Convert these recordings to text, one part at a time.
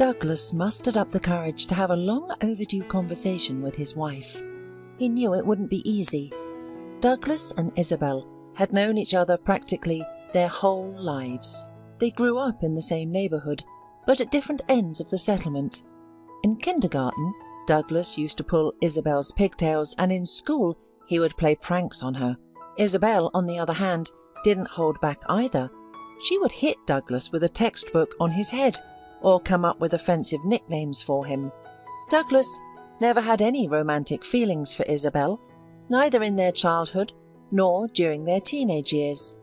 Douglas mustered up the courage to have a long overdue conversation with his wife. He knew it wouldn't be easy. Douglas and Isabel had known each other practically their whole lives. They grew up in the same neighbourhood, but at different ends of the settlement. In kindergarten, Douglas used to pull Isabel's pigtails, and in school he would play pranks on her. Isabel, on the other hand, didn't hold back either. She would hit Douglas with a textbook on his head, or come up with offensive nicknames for him. Douglas never had any romantic feelings for Isabel, neither in their childhood nor during their teenage years.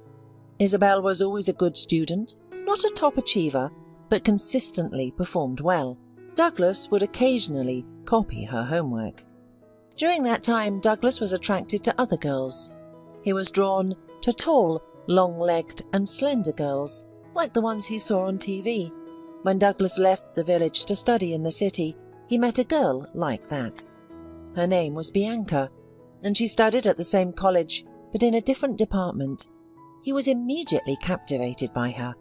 Isabel was always a good student, not a top achiever, but consistently performed well. Douglas would occasionally copy her homework. During that time, Douglas was attracted to other girls. He was drawn to tall, long-legged and slender girls, like the ones he saw on TV. When Douglas left the village to study in the city, he met a girl like that. Her name was Bianca, and she studied at the same college, but in a different department. He was immediately captivated by her.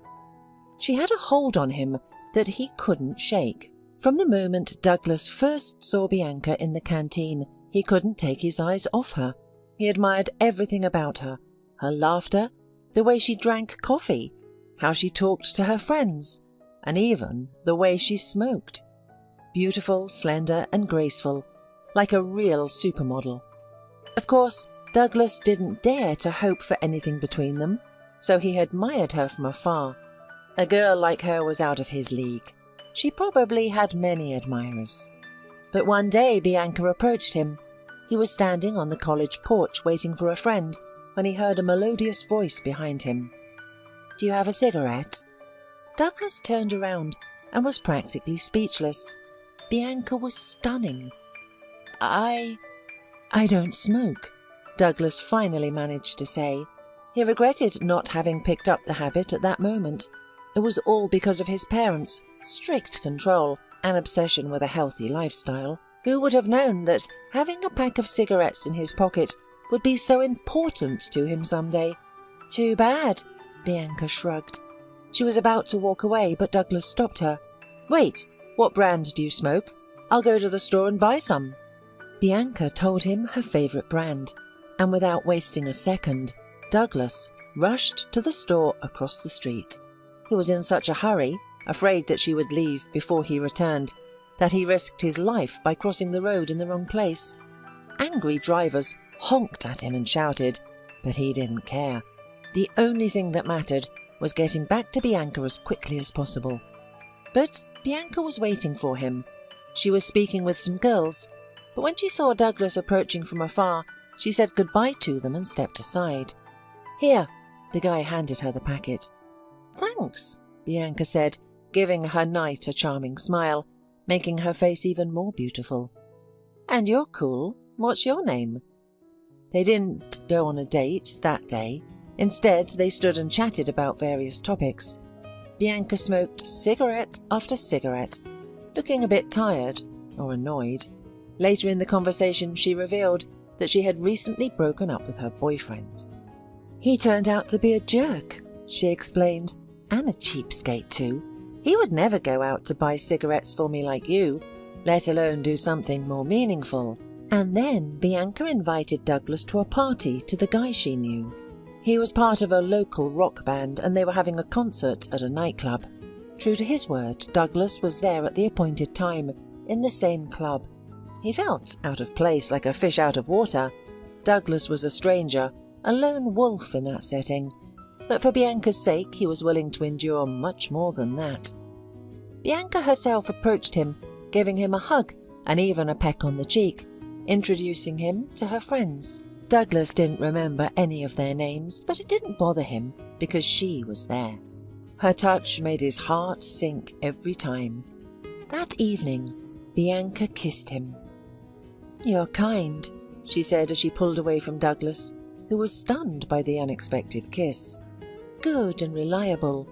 She had a hold on him that he couldn't shake. From the moment Douglas first saw Bianca in the canteen, he couldn't take his eyes off her. He admired everything about her: her laughter, the way she drank coffee, how she talked to her friends, and even the way she smoked. Beautiful, slender and graceful, like a real supermodel. Of course, Douglas didn't dare to hope for anything between them, so he admired her from afar. A girl like her was out of his league. She probably had many admirers. But one day Bianca approached him. He was standing on the college porch waiting for a friend when he heard a melodious voice behind him. "Do you have a cigarette?" Douglas turned around and was practically speechless. Bianca was stunning. I don't smoke," Douglas finally managed to say. He regretted not having picked up the habit at that moment. It was all because of his parents' strict control and obsession with a healthy lifestyle. Who would have known that having a pack of cigarettes in his pocket would be so important to him someday? "Too bad," Bianca shrugged. She was about to walk away, but Douglas stopped her. "Wait, what brand do you smoke? I'll go to the store and buy some." Bianca told him her favourite brand, and without wasting a second, Douglas rushed to the store across the street. He was in such a hurry, afraid that she would leave before he returned, that he risked his life by crossing the road in the wrong place. Angry drivers honked at him and shouted, but he didn't care. The only thing that mattered was getting back to Bianca as quickly as possible. But Bianca was waiting for him. She was speaking with some girls, but when she saw Douglas approaching from afar, she said goodbye to them and stepped aside. "Here," the guy handed her the packet. "Thanks," Bianca said, giving her knight a charming smile, making her face even more beautiful. "And you're cool. What's your name?" They didn't go on a date that day. Instead, they stood and chatted about various topics. Bianca smoked cigarette after cigarette, looking a bit tired or annoyed. Later in the conversation, she revealed that she had recently broken up with her boyfriend. "He turned out to be a jerk," she explained, "and a cheapskate too. He would never go out to buy cigarettes for me like you, let alone do something more meaningful." And then Bianca invited Douglas to a party to the guy she knew. He was part of a local rock band and they were having a concert at a nightclub. True to his word, Douglas was there at the appointed time, in the same club. He felt out of place, like a fish out of water. Douglas was a stranger, a lone wolf in that setting. But for Bianca's sake, he was willing to endure much more than that. Bianca herself approached him, giving him a hug and even a peck on the cheek, introducing him to her friends. Douglas didn't remember any of their names, but it didn't bother him because she was there. Her touch made his heart sink every time. That evening, Bianca kissed him. "You're kind," she said as she pulled away from Douglas, who was stunned by the unexpected kiss. "Good and reliable.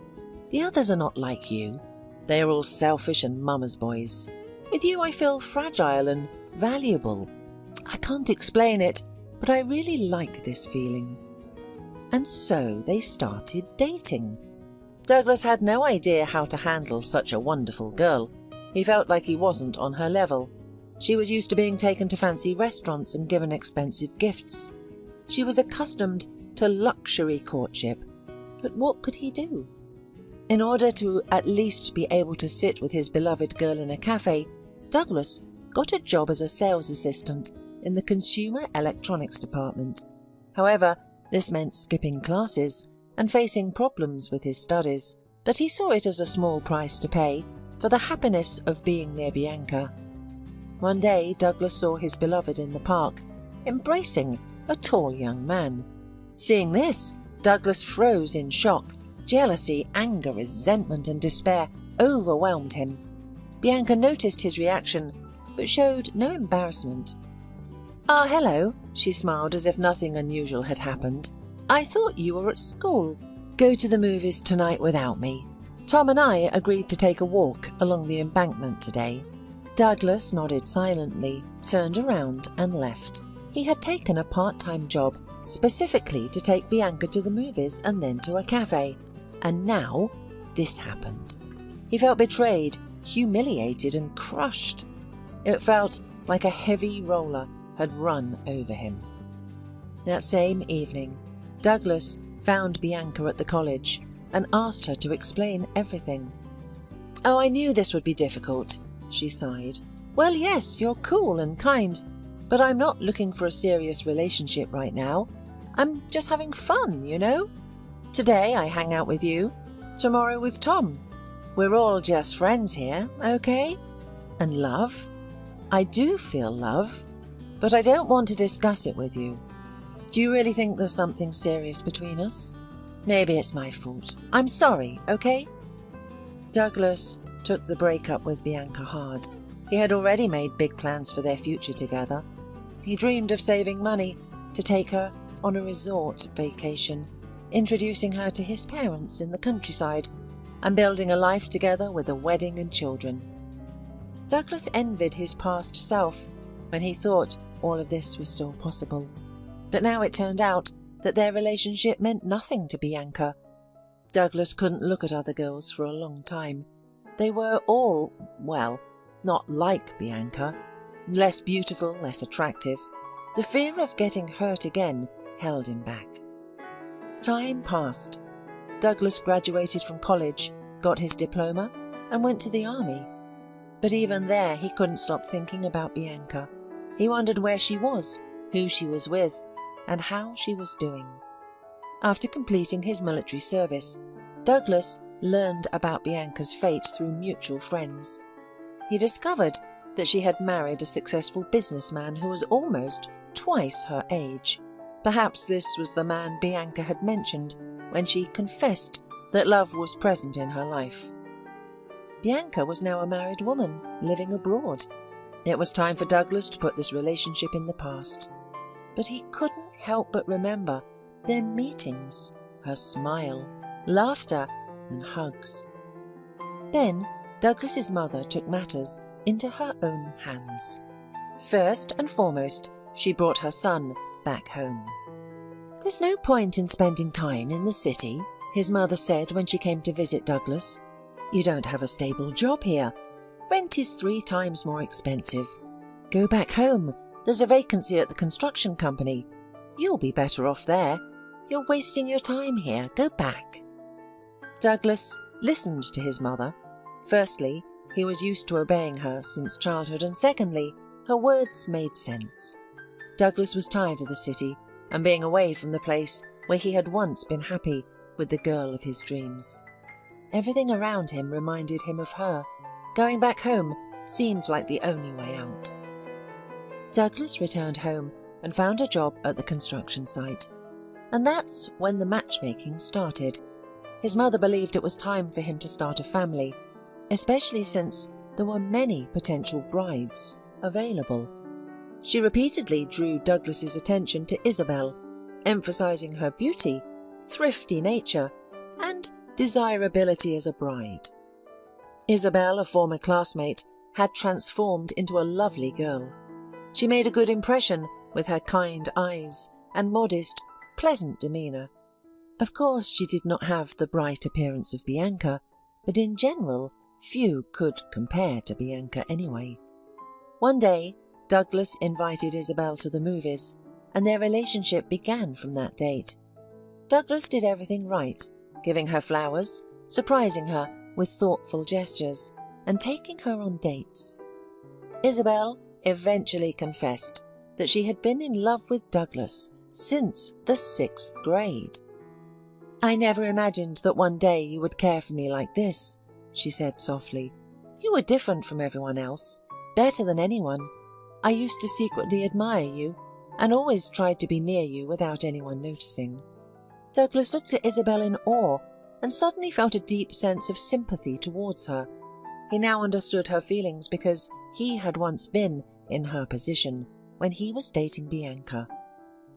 The others are not like you. They are all selfish and mama's boys. With you I feel fragile and valuable. I can't explain it, but I really like this feeling." And so they started dating. Douglas had no idea how to handle such a wonderful girl. He felt like he wasn't on her level. She was used to being taken to fancy restaurants and given expensive gifts. She was accustomed to luxury courtship. But what could he do? In order to at least be able to sit with his beloved girl in a cafe, Douglas got a job as a sales assistant in the consumer electronics department. However, this meant skipping classes and facing problems with his studies, but he saw it as a small price to pay for the happiness of being near Bianca. One day, Douglas saw his beloved in the park, embracing a tall young man. Seeing this, Douglas froze in shock. Jealousy, anger, resentment, and despair overwhelmed him. Bianca noticed his reaction, but showed no embarrassment. "Ah, hello," she smiled as if nothing unusual had happened. "I thought you were at school. Go to the movies tonight without me. Tom and I agreed to take a walk along the embankment today." Douglas nodded silently, turned around and left. He had taken a part-time job specifically to take Bianca to the movies and then to a cafe. And now this happened. He felt betrayed, humiliated and crushed. It felt like a heavy roller had run over him. That same evening, Douglas found Bianca at the college and asked her to explain everything. "Oh, I knew this would be difficult," she sighed. "Well, yes, you're cool and kind, but I'm not looking for a serious relationship right now. I'm just having fun, you know? Today I hang out with you, tomorrow with Tom. We're all just friends here, okay? And love? I do feel love, but I don't want to discuss it with you. Do you really think there's something serious between us? Maybe it's my fault. I'm sorry, okay?" Douglas took the breakup with Bianca hard. He had already made big plans for their future together. He dreamed of saving money to take her on a resort vacation, introducing her to his parents in the countryside, and building a life together with a wedding and children. Douglas envied his past self when he thought all of this was still possible. But now it turned out that their relationship meant nothing to Bianca. Douglas couldn't look at other girls for a long time. They were all, well, not like Bianca. Less beautiful, less attractive. The fear of getting hurt again held him back. Time passed. Douglas graduated from college, got his diploma, and went to the army. But even there, he couldn't stop thinking about Bianca. He wondered where she was, who she was with, and how she was doing. After completing his military service, Douglas learned about Bianca's fate through mutual friends. He discovered that she had married a successful businessman who was almost twice her age. Perhaps this was the man Bianca had mentioned when she confessed that love was present in her life. Bianca was now a married woman living abroad. It was time for Douglas to put this relationship in the past. But he couldn't help but remember their meetings, her smile, laughter, and hugs. Then Douglas's mother took matters into her own hands. First and foremost, she brought her son back home. "There's no point in spending time in the city," his mother said when she came to visit Douglas. "You don't have a stable job here. Rent is 3 times more expensive. Go back home. There's a vacancy at the construction company. You'll be better off there. You're wasting your time here. Go back." Douglas listened to his mother. Firstly, he was used to obeying her since childhood, and secondly, her words made sense. Douglas was tired of the city and being away from the place where he had once been happy with the girl of his dreams. Everything around him reminded him of her. Going back home seemed like the only way out. Douglas returned home and found a job at the construction site. And that's when the matchmaking started. His mother believed it was time for him to start a family, especially since there were many potential brides available. She repeatedly drew Douglas's attention to Isabel, emphasizing her beauty, thrifty nature, and desirability as a bride. Isabel, a former classmate, had transformed into a lovely girl. She made a good impression with her kind eyes and modest, pleasant demeanour. Of course, she did not have the bright appearance of Bianca, but in general, Few could compare to Bianca anyway. One day, Douglas invited Isabel to the movies, and their relationship began from that date. Douglas did everything right, giving her flowers, surprising her with thoughtful gestures, and taking her on dates. Isabel eventually confessed that she had been in love with Douglas since the 6th grade. "I never imagined that one day you would care for me like this," she said softly. "You were different from everyone else, better than anyone. I used to secretly admire you and always tried to be near you without anyone noticing." Douglas looked at Isabel in awe and suddenly felt a deep sense of sympathy towards her. He now understood her feelings because he had once been in her position when he was dating Bianca.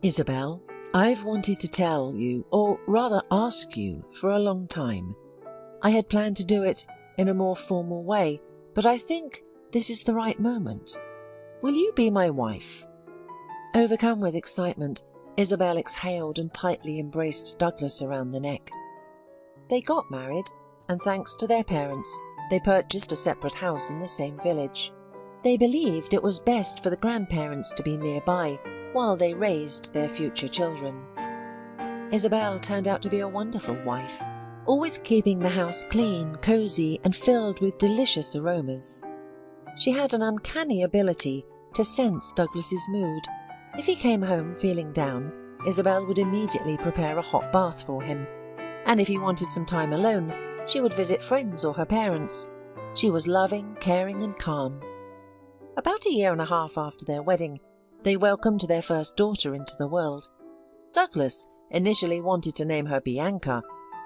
"Isabel, I've wanted to tell you, or rather ask you, for a long time. I had planned to do it in a more formal way, but I think this is the right moment. Will you be my wife?" Overcome with excitement, Isabel exhaled and tightly embraced Douglas around the neck. They got married, and thanks to their parents, they purchased a separate house in the same village. They believed it was best for the grandparents to be nearby while they raised their future children. Isabel turned out to be a wonderful wife, always keeping the house clean, cozy, and filled with delicious aromas. She had an uncanny ability to sense Douglas's mood. If he came home feeling down, Isabel would immediately prepare a hot bath for him, and if he wanted some time alone, she would visit friends or her parents. She was loving, caring, and calm. About a year and a half after their wedding, they welcomed their first daughter into the world. Douglas initially wanted to name her Bianca,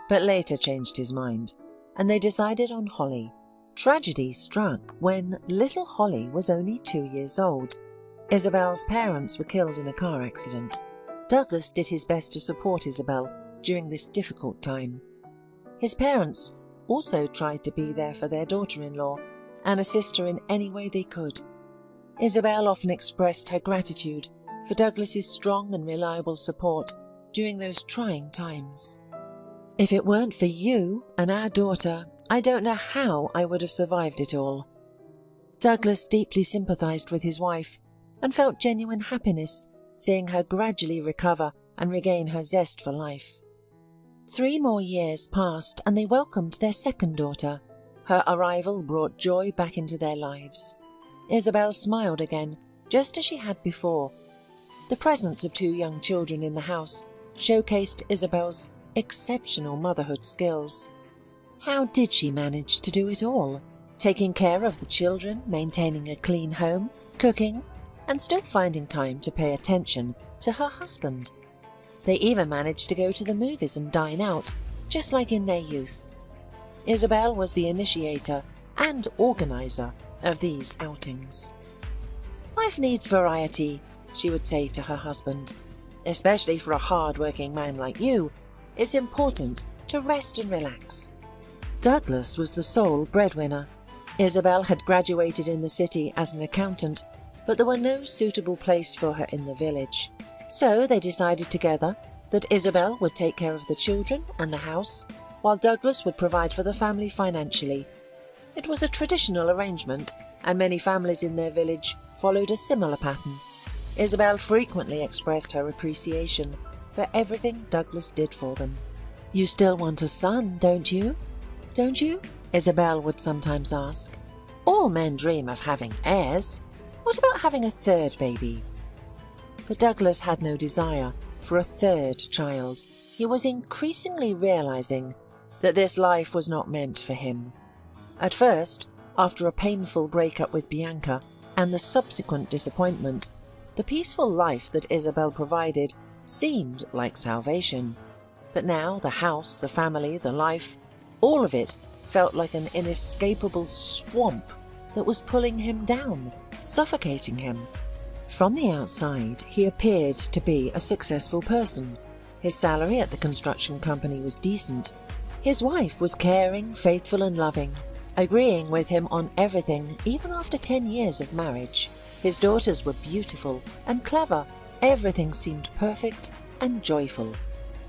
but later changed his mind, and they decided on Holly. Tragedy struck when little Holly was only 2 years old. Isabel's parents were killed in a car accident. Douglas did his best to support Isabel during this difficult time. His parents also tried to be there for their daughter-in-law and assist her in any way they could. Isabel often expressed her gratitude for Douglas's strong and reliable support during those trying times. "If it weren't for you and our daughter, I don't know how I would have survived it all." Douglas deeply sympathized with his wife and felt genuine happiness seeing her gradually recover and regain her zest for life. 3 more years passed and they welcomed their second daughter. Her arrival brought joy back into their lives. Isabel smiled again, just as she had before. The presence of 2 young children in the house showcased Isabel's exceptional motherhood skills. How did she manage to do it all? Taking care of the children, maintaining a clean home, cooking, and still finding time to pay attention to her husband. They even managed to go to the movies and dine out, just like in their youth. Isabel was the initiator and organizer of these outings. "Life needs variety," she would say to her husband. "Especially for a hard-working man like you, it's important to rest and relax." Douglas was the sole breadwinner. Isabel had graduated in the city as an accountant, but there were no suitable place for her in the village. So they decided together that Isabel would take care of the children and the house, while Douglas would provide for the family financially. It was a traditional arrangement, and many families in their village followed a similar pattern. Isabel frequently expressed her appreciation for everything Douglas did for them. "You still want a son, don't you? Don't you?" Isabel would sometimes ask. "All men dream of having heirs. What about having a 3rd baby?" But Douglas had no desire for a 3rd child. He was increasingly realizing that this life was not meant for him. At first, after a painful breakup with Bianca and the subsequent disappointment, the peaceful life that Isabel provided seemed like salvation. But now the house, the family, the life, all of it felt like an inescapable swamp that was pulling him down, suffocating him. From the outside, he appeared to be a successful person. His salary at the construction company was decent. His wife was caring, faithful, and loving, agreeing with him on everything even after 10 years of marriage. His daughters were beautiful and clever. Everything seemed perfect and joyful.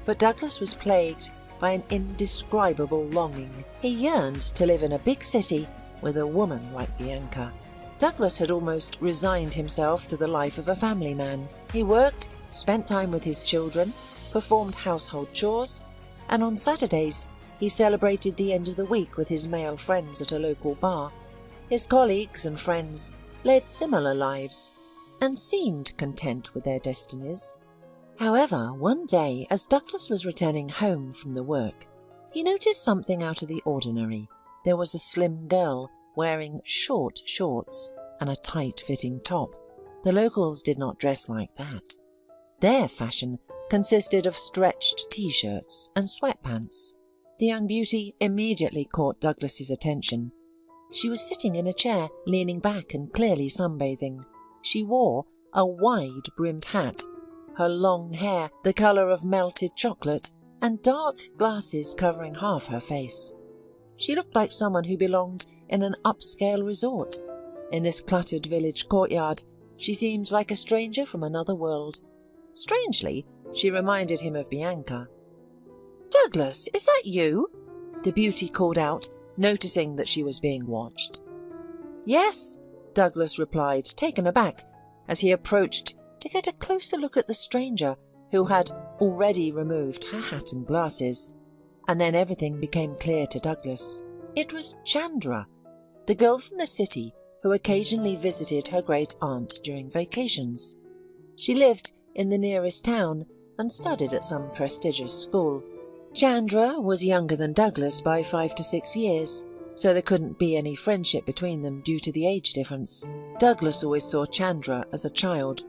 But Douglas was plagued by an indescribable longing. He yearned to live in a big city with a woman like Bianca. Douglas had almost resigned himself to the life of a family man. He worked, spent time with his children, performed household chores, and on Saturdays he celebrated the end of the week with his male friends at a local bar. His colleagues and friends led similar lives and seemed content with their destinies. However, one day, as Douglas was returning home from the work, he noticed something out of the ordinary. There was a slim girl wearing short shorts and a tight-fitting top. The locals did not dress like that. Their fashion consisted of stretched t-shirts and sweatpants. The young beauty immediately caught Douglas's attention. She was sitting in a chair, leaning back and clearly sunbathing. She wore a wide-brimmed hat, her long hair the colour of melted chocolate, and dark glasses covering half her face. She looked like someone who belonged in an upscale resort. In this cluttered village courtyard, she seemed like a stranger from another world. Strangely, she reminded him of Bianca. "Douglas, is that you?" the beauty called out, noticing that she was being watched. "Yes," Douglas replied, taken aback, as he approached to get a closer look at the stranger, who had already removed her hat and glasses. And then everything became clear to Douglas. It was Chandra, the girl from the city who occasionally visited her great-aunt during vacations. She lived in the nearest town and studied at some prestigious school. Chandra was younger than Douglas by 5 to 6 years, so there couldn't be any friendship between them due to the age difference. Douglas always saw Chandra as a child.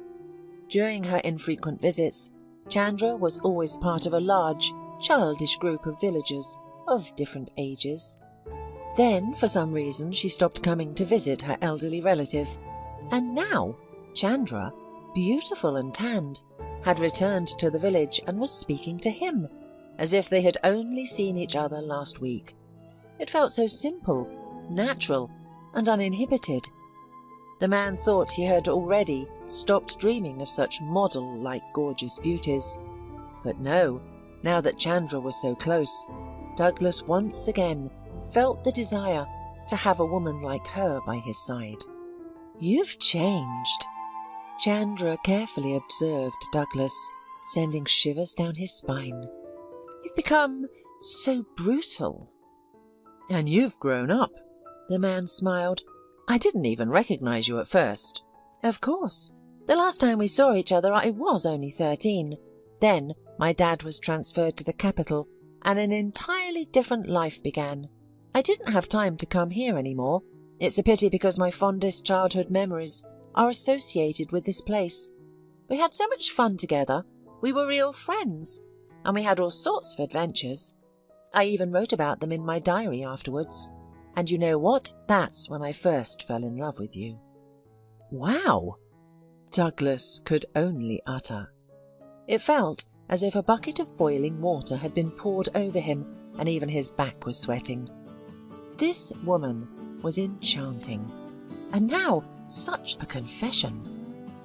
During her infrequent visits, Chandra was always part of a large, childish group of villagers of different ages. Then, for some reason, she stopped coming to visit her elderly relative. And now, Chandra, beautiful and tanned, had returned to the village and was speaking to him, as if they had only seen each other last week. It felt so simple, natural, and uninhibited. The man thought he had already stopped dreaming of such model-like gorgeous beauties. But no, now that Chandra was so close, Douglas once again felt the desire to have a woman like her by his side. "You've changed." Chandra carefully observed Douglas, sending shivers down his spine. "You've become so brutal." "And you've grown up." The man smiled. "I didn't even recognize you at first." "Of course. The last time we saw each other I was only 13. Then my dad was transferred to the capital and an entirely different life began. I didn't have time to come here anymore. It's a pity because my fondest childhood memories are associated with this place. We had so much fun together. We were real friends, and we had all sorts of adventures. I even wrote about them in my diary afterwards. And you know what? That's when I first fell in love with you." "Wow!" Douglas could only utter. It felt as if a bucket of boiling water had been poured over him, and even his back was sweating. This woman was enchanting. And now, such a confession.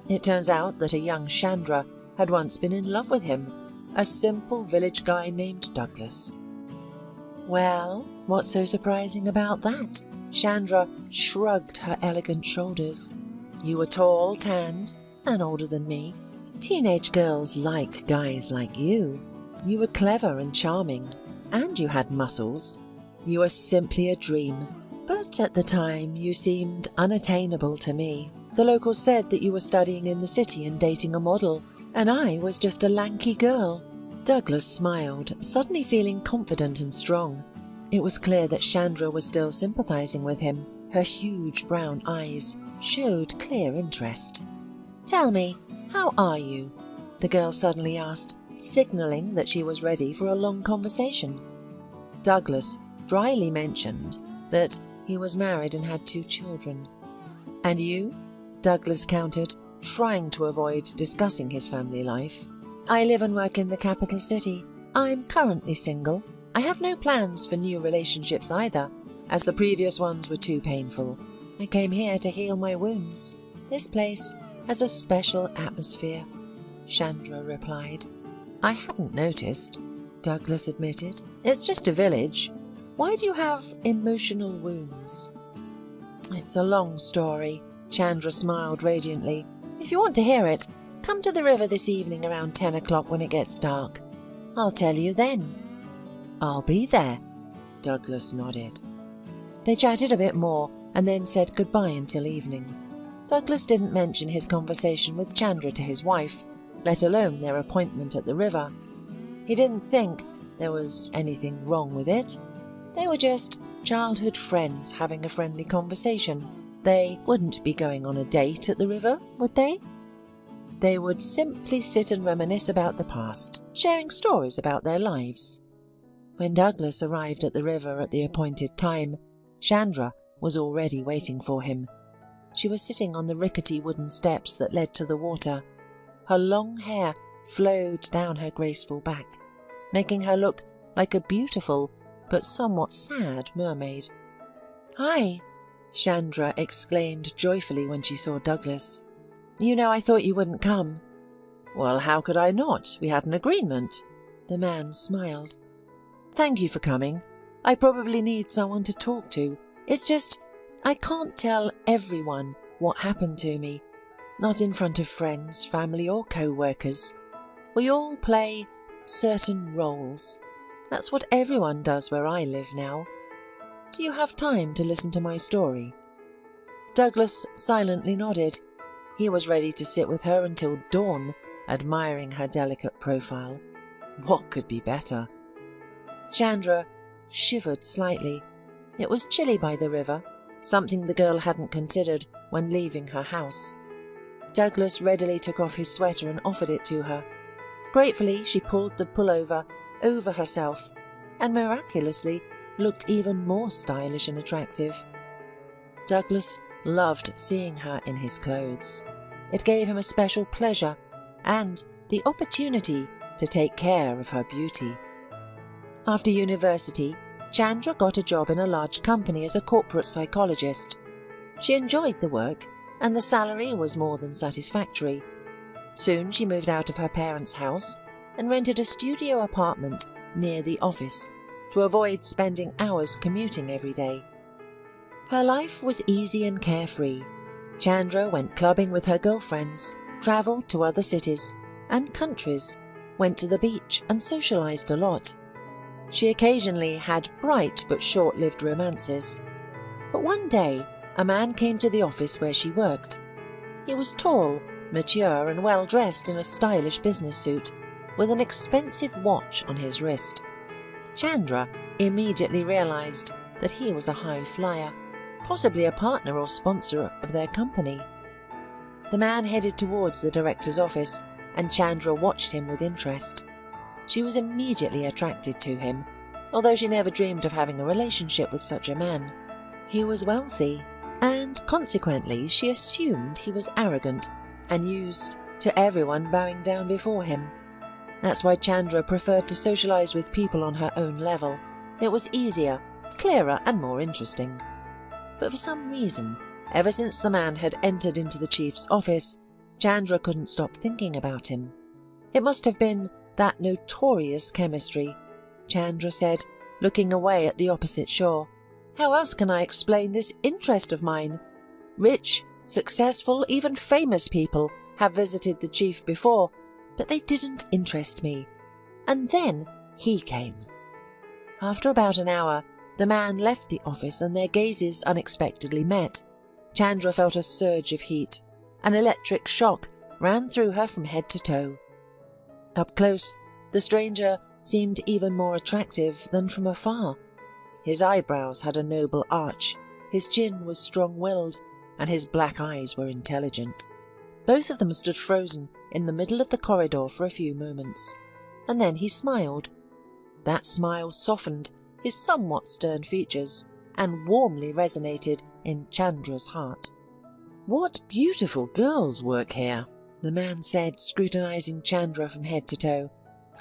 It turns out that a young Chandra had once been in love with him, a simple village guy named Douglas. Well, what's so surprising about that? Chandra shrugged her elegant shoulders. "You were tall, tanned, and older than me. Teenage girls like guys like you. You were clever and charming, and you had muscles. You were simply a dream. But at the time, you seemed unattainable to me. The locals said that you were studying in the city and dating a model, and I was just a lanky girl." Douglas smiled, suddenly feeling confident and strong. It was clear that Chandra was still sympathizing with him. Her huge brown eyes showed clear interest. "Tell me, how are you?" the girl suddenly asked, signaling that she was ready for a long conversation. Douglas dryly mentioned that he was married and had 2 children. "And you?" Douglas countered, trying to avoid discussing his family life. "I live and work in the capital city. I'm currently single. I have no plans for new relationships either, as the previous ones were too painful. I came here to heal my wounds. This place has a special atmosphere," Chandra replied. "I hadn't noticed," Douglas admitted. It's just a village. Why do you have emotional wounds?" "It's a long story." Chandra smiled radiantly. "If you want to hear it, come to the river this evening around 10 o'clock when it gets dark. I'll tell you then." "I'll be there." Douglas nodded. They chatted a bit more and then said goodbye until evening. Douglas didn't mention his conversation with Chandra to his wife, let alone their appointment at the river. He didn't think there was anything wrong with it. They were just childhood friends having a friendly conversation. They wouldn't be going on a date at the river, would they? They would simply sit and reminisce about the past, sharing stories about their lives. When Douglas arrived at the river at the appointed time, Chandra was already waiting for him. She was sitting on the rickety wooden steps that led to the water. Her long hair flowed down her graceful back, making her look like a beautiful but somewhat sad mermaid. "Hi!" Chandra exclaimed joyfully when she saw Douglas. "You know, I thought you wouldn't come." "Well, how could I not? We had an agreement." The man smiled. "Thank you for coming. I probably need someone to talk to. It's just, I can't tell everyone what happened to me. Not in front of friends, family or co-workers. We all play certain roles. That's what everyone does where I live now. Do you have time to listen to my story?" Douglas silently nodded. He was ready to sit with her until dawn, admiring her delicate profile. What could be better? Chandra shivered slightly. It was chilly by the river, something the girl hadn't considered when leaving her house. Douglas readily took off his sweater and offered it to her. Gratefully, she pulled the pullover over herself and miraculously looked even more stylish and attractive. Douglas loved seeing her in his clothes. It gave him a special pleasure and the opportunity to take care of her beauty. After university, Chandra got a job in a large company as a corporate psychologist. She enjoyed the work, and the salary was more than satisfactory. Soon she moved out of her parents' house and rented a studio apartment near the office to avoid spending hours commuting every day. Her life was easy and carefree. Chandra went clubbing with her girlfriends, travelled to other cities and countries, went to the beach and socialised a lot. She occasionally had bright but short-lived romances. But one day, a man came to the office where she worked. He was tall, mature and well-dressed in a stylish business suit, with an expensive watch on his wrist. Chandra immediately realised that he was a high flyer, possibly a partner or sponsor of their company. The man headed towards the director's office, and Chandra watched him with interest. She was immediately attracted to him, although she never dreamed of having a relationship with such a man. He was wealthy, and consequently she assumed he was arrogant and used to everyone bowing down before him. That's why Chandra preferred to socialise with people on her own level. It was easier, clearer and more interesting. But for some reason, ever since the man had entered into the chief's office, Chandra couldn't stop thinking about him. It must have been that notorious chemistry, Chandra said, looking away at the opposite shore. How else can I explain this interest of mine? Rich, successful, even famous people have visited the chief before, but they didn't interest me. And then he came. After about an hour, the man left the office and their gazes unexpectedly met. Chandra felt a surge of heat. An electric shock ran through her from head to toe. Up close, the stranger seemed even more attractive than from afar. His eyebrows had a noble arch, his chin was strong-willed, and his black eyes were intelligent. Both of them stood frozen in the middle of the corridor for a few moments, and then he smiled. That smile softened his somewhat stern features and warmly resonated in Chandra's heart. "What beautiful girls work here," the man said, scrutinizing Chandra from head to toe.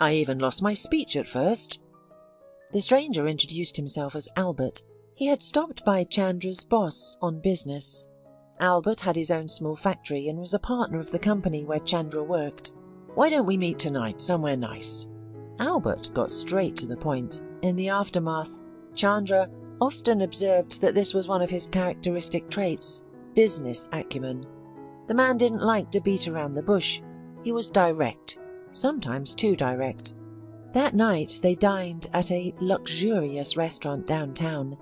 "I even lost my speech at first." The stranger introduced himself as Albert. He had stopped by Chandra's boss on business. Albert had his own small factory and was a partner of the company where Chandra worked. "Why don't we meet tonight somewhere nice?" Albert got straight to the point. In the aftermath, Chandra often observed that this was one of his characteristic traits: business acumen. The man didn't like to beat around the bush. He was direct, sometimes too direct. That night they dined at a luxurious restaurant downtown.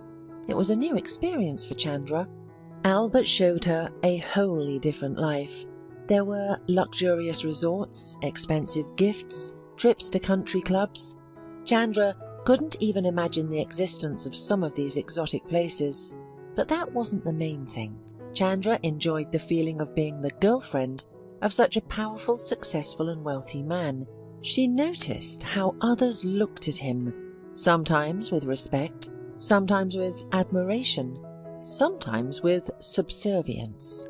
It was a new experience for Chandra. Albert showed her a wholly different life. There were luxurious resorts, expensive gifts, trips to country clubs. Chandra couldn't even imagine the existence of some of these exotic places. But that wasn't the main thing. Chandra enjoyed the feeling of being the girlfriend of such a powerful, successful and wealthy man. She noticed how others looked at him, sometimes with respect, sometimes with admiration, sometimes with subservience.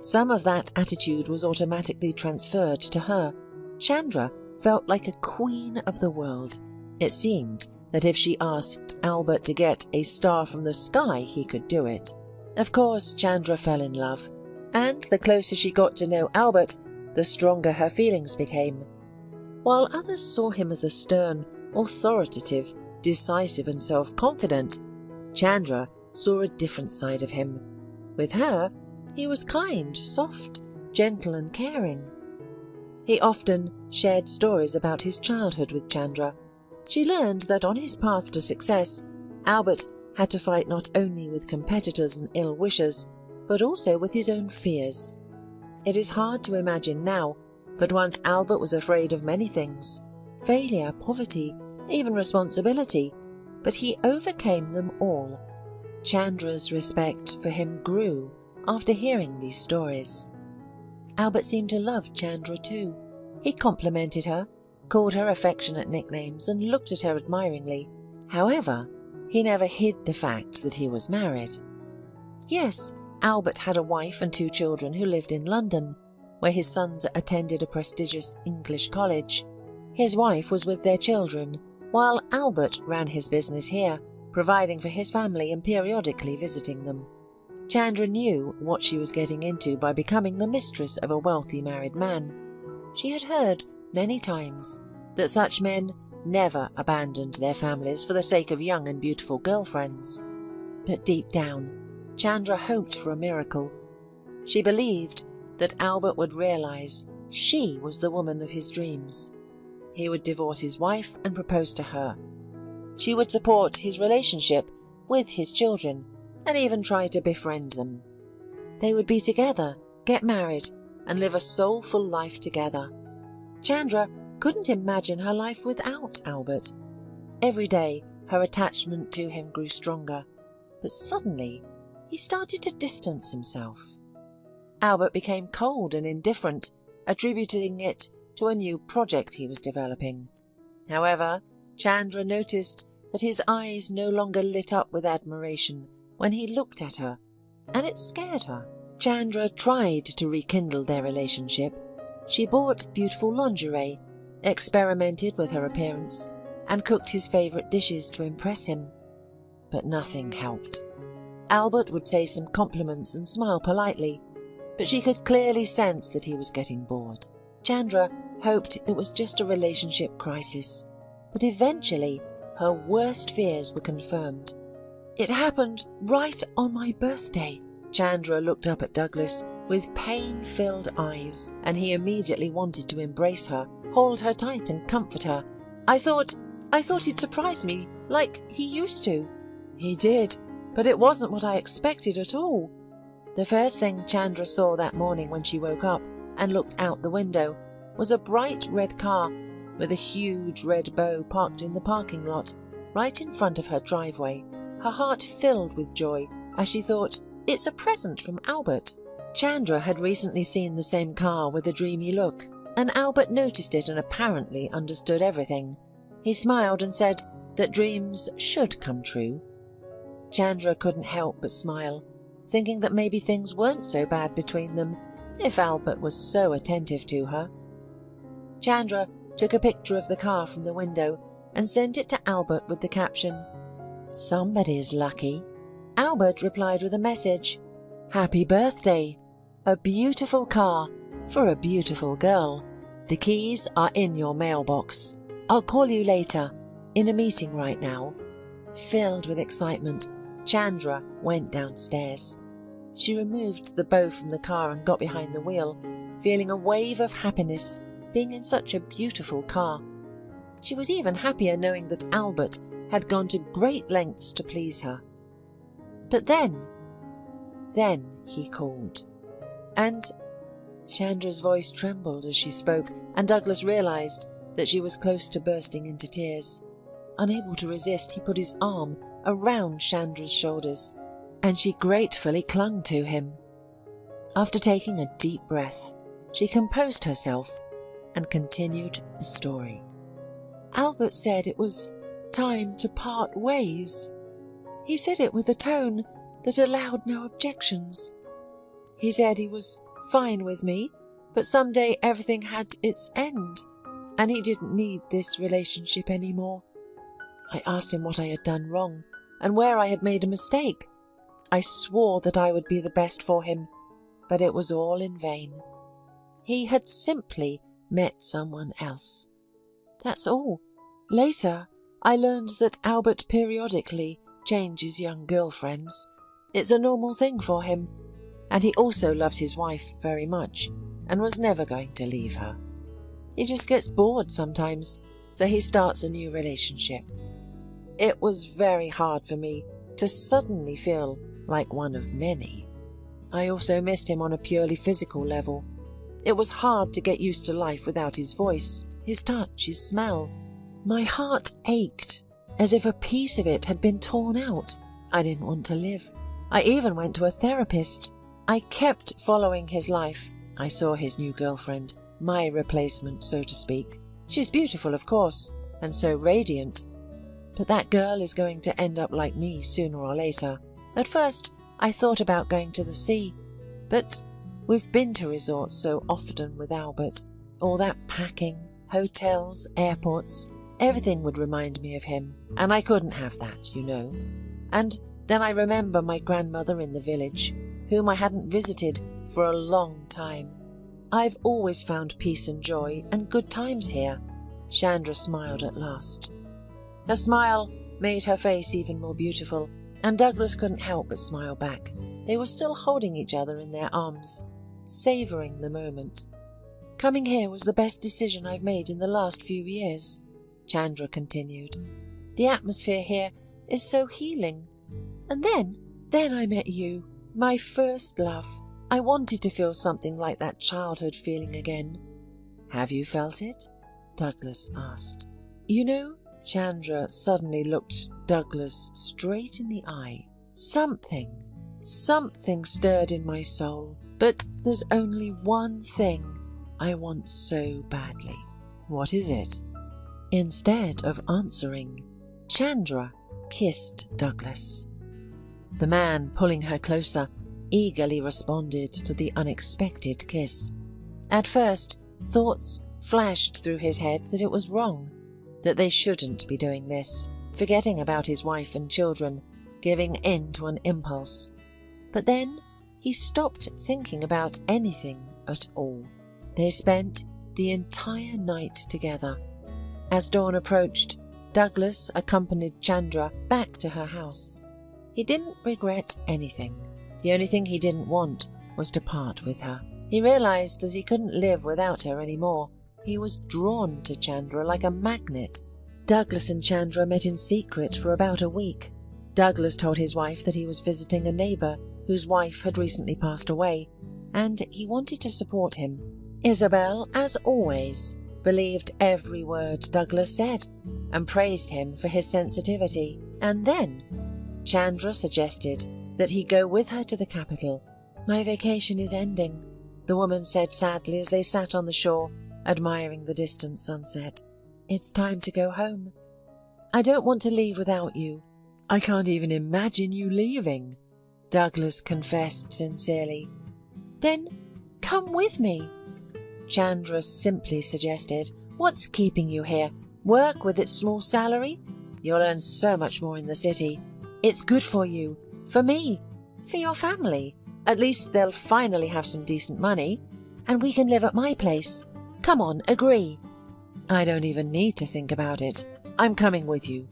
Some of that attitude was automatically transferred to her. Chandra felt like a queen of the world. It seemed that if she asked Albert to get a star from the sky, he could do it. Of course, Chandra fell in love, and the closer she got to know Albert, the stronger her feelings became. While others saw him as a stern, authoritative, decisive and self-confident, Chandra saw a different side of him. With her, he was kind, soft, gentle and caring. He often shared stories about his childhood with Chandra. She learned that on his path to success, Albert had to fight not only with competitors and ill-wishers, but also with his own fears. It is hard to imagine now, but once Albert was afraid of many things: failure, poverty, even responsibility, but he overcame them all. Chandra's respect for him grew after hearing these stories. Albert seemed to love Chandra too. He complimented her, called her affectionate nicknames, and looked at her admiringly. However, he never hid the fact that he was married. Yes, Albert had a wife and 2 children who lived in London, where his sons attended a prestigious English college. His wife was with their children, while Albert ran his business here, providing for his family and periodically visiting them. Chandra knew what she was getting into by becoming the mistress of a wealthy married man. She had heard many times that such men never abandoned their families for the sake of young and beautiful girlfriends. But deep down, Chandra hoped for a miracle. She believed that Albert would realize she was the woman of his dreams. He would divorce his wife and propose to her. She would support his relationship with his children and even try to befriend them. They would be together, get married, and live a soulful life together. Chandra couldn't imagine her life without Albert. Every day, her attachment to him grew stronger, but suddenly he started to distance himself. Albert became cold and indifferent, attributing it to a new project he was developing. However, Chandra noticed that his eyes no longer lit up with admiration when he looked at her, and it scared her. Chandra tried to rekindle their relationship. She bought beautiful lingerie, experimented with her appearance, and cooked his favourite dishes to impress him. But nothing helped. Albert would say some compliments and smile politely, but she could clearly sense that he was getting bored. Chandra hoped it was just a relationship crisis, but eventually her worst fears were confirmed. "It happened right on my birthday." Chandra looked up at Douglas with pain-filled eyes, and he immediately wanted to embrace her, hold her tight and comfort her. I thought he'd surprise me, like he used to." "He did, but it wasn't what I expected at all." The first thing Chandra saw that morning when she woke up and looked out the window was a bright red car with a huge red bow parked in the parking lot, right in front of her driveway. Her heart filled with joy as she thought, "It's a present from Albert." Chandra had recently seen the same car with a dreamy look, and Albert noticed it and apparently understood everything. He smiled and said that dreams should come true. Chandra couldn't help but smile, thinking that maybe things weren't so bad between them if Albert was so attentive to her. Chandra took a picture of the car from the window and sent it to Albert with the caption, "Somebody's lucky." Albert replied with a message, "Happy birthday! A beautiful car for a beautiful girl. The keys are in your mailbox. I'll call you later. In a meeting right now, filled with excitement, Chandra went downstairs. She removed the bow from the car and got behind the wheel, feeling a wave of happiness being in such a beautiful car. She was even happier knowing that Albert had gone to great lengths to please her. But then he called. And Chandra's voice trembled as she spoke, and Douglas realized that she was close to bursting into tears. Unable to resist, he put his arm around Chandra's shoulders, and she gratefully clung to him. After taking a deep breath, she composed herself and continued the story. Albert said it was time to part ways. He said it with a tone that allowed no objections. He said he was fine with me, but someday everything had its end, and he didn't need this relationship anymore. I asked him what I had done wrong, and where I had made a mistake. I swore that I would be the best for him, but it was all in vain. He had simply met someone else. That's all. Later, I learned that Albert periodically changes young girlfriends. It's a normal thing for him, and he also loves his wife very much and was never going to leave her. He just gets bored sometimes, so he starts a new relationship. It was very hard for me to suddenly feel like one of many. I also missed him on a purely physical level. It was hard to get used to life without his voice, his touch, his smell. My heart ached, as if a piece of it had been torn out. I didn't want to live. I even went to a therapist. I kept following his life. I saw his new girlfriend, my replacement, so to speak. She's beautiful, of course, and so radiant. But that girl is going to end up like me sooner or later. At first, I thought about going to the sea, but we've been to resorts so often with Albert. All that packing, hotels, airports, everything would remind me of him, and I couldn't have that, you know. And then I remember my grandmother in the village, whom I hadn't visited for a long time. I've always found peace and joy and good times here. Chandra smiled at last. Her smile made her face even more beautiful, and Douglas couldn't help but smile back. They were still holding each other in their arms, savouring the moment. Coming here was the best decision I've made in the last few years, Chandra continued. The atmosphere here is so healing. And then I met you, my first love. I wanted to feel something like that childhood feeling again. Have you felt it? Douglas asked. You know, Chandra suddenly looked Douglas straight in the eye. Something stirred in my soul, but there's only one thing I want so badly. What is it? Instead of answering, Chandra kissed Douglas. The man, pulling her closer, eagerly responded to the unexpected kiss. At first, thoughts flashed through his head that it was wrong, that they shouldn't be doing this, forgetting about his wife and children, giving in to an impulse. But then he stopped thinking about anything at all. They spent the entire night together. As dawn approached, Douglas accompanied Chandra back to her house. He didn't regret anything. The only thing he didn't want was to part with her. He realized that he couldn't live without her anymore. He was drawn to Chandra like a magnet. Douglas and Chandra met in secret for about a week. Douglas told his wife that he was visiting a neighbour whose wife had recently passed away, and he wanted to support him. Isabel, as always, believed every word Douglas said and praised him for his sensitivity. And then Chandra suggested that he go with her to the capital. My vacation is ending, the woman said sadly as they sat on the shore, admiring the distant sunset. It's time to go home. I don't want to leave without you. I can't even imagine you leaving, Douglas confessed sincerely. Then come with me, Chandra simply suggested. What's keeping you here? Work with its small salary? You'll earn so much more in the city. It's good for you, for me, for your family. At least they'll finally have some decent money, and we can live at my place. Come on, agree. I don't even need to think about it. I'm coming with you.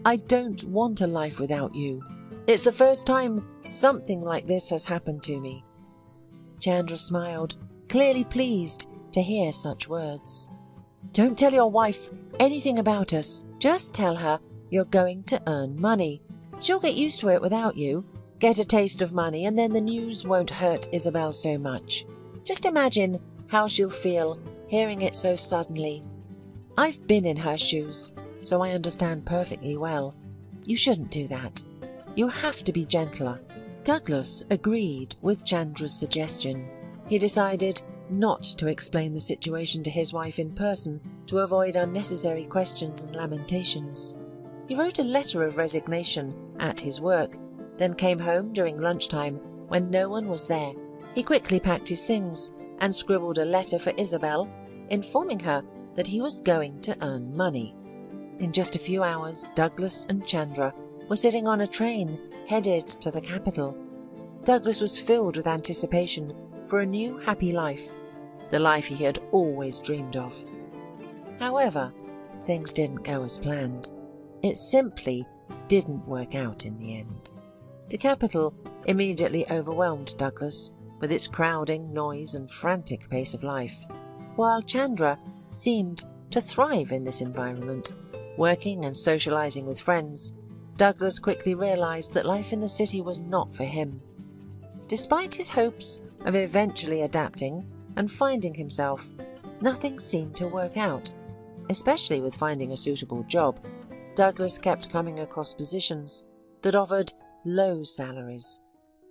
I don't want a life without you. It's the first time something like this has happened to me." Chandra smiled, clearly pleased to hear such words. "Don't tell your wife anything about us. Just tell her you're going to earn money. She'll get used to it without you, get a taste of money, and then the news won't hurt Isabel so much. Just imagine how she'll feel hearing it so suddenly. I've been in her shoes, so I understand perfectly well. You shouldn't do that. You have to be gentler." Douglas agreed with Chandra's suggestion. He decided not to explain the situation to his wife in person to avoid unnecessary questions and lamentations. He wrote a letter of resignation at his work, then came home during lunchtime when no one was there. He quickly packed his things and scribbled a letter for Isabel, informing her that he was going to earn money. In just a few hours, Douglas and Chandra were sitting on a train headed to the capital. Douglas was filled with anticipation for a new happy life, the life he had always dreamed of. However, things didn't go as planned. It simply didn't work out in the end. The capital immediately overwhelmed Douglas with its crowding, noise and frantic pace of life, while Chandra seemed to thrive in this environment. Working and socializing with friends, Douglas quickly realized that life in the city was not for him. Despite his hopes of eventually adapting and finding himself, nothing seemed to work out. Especially with finding a suitable job, Douglas kept coming across positions that offered low salaries,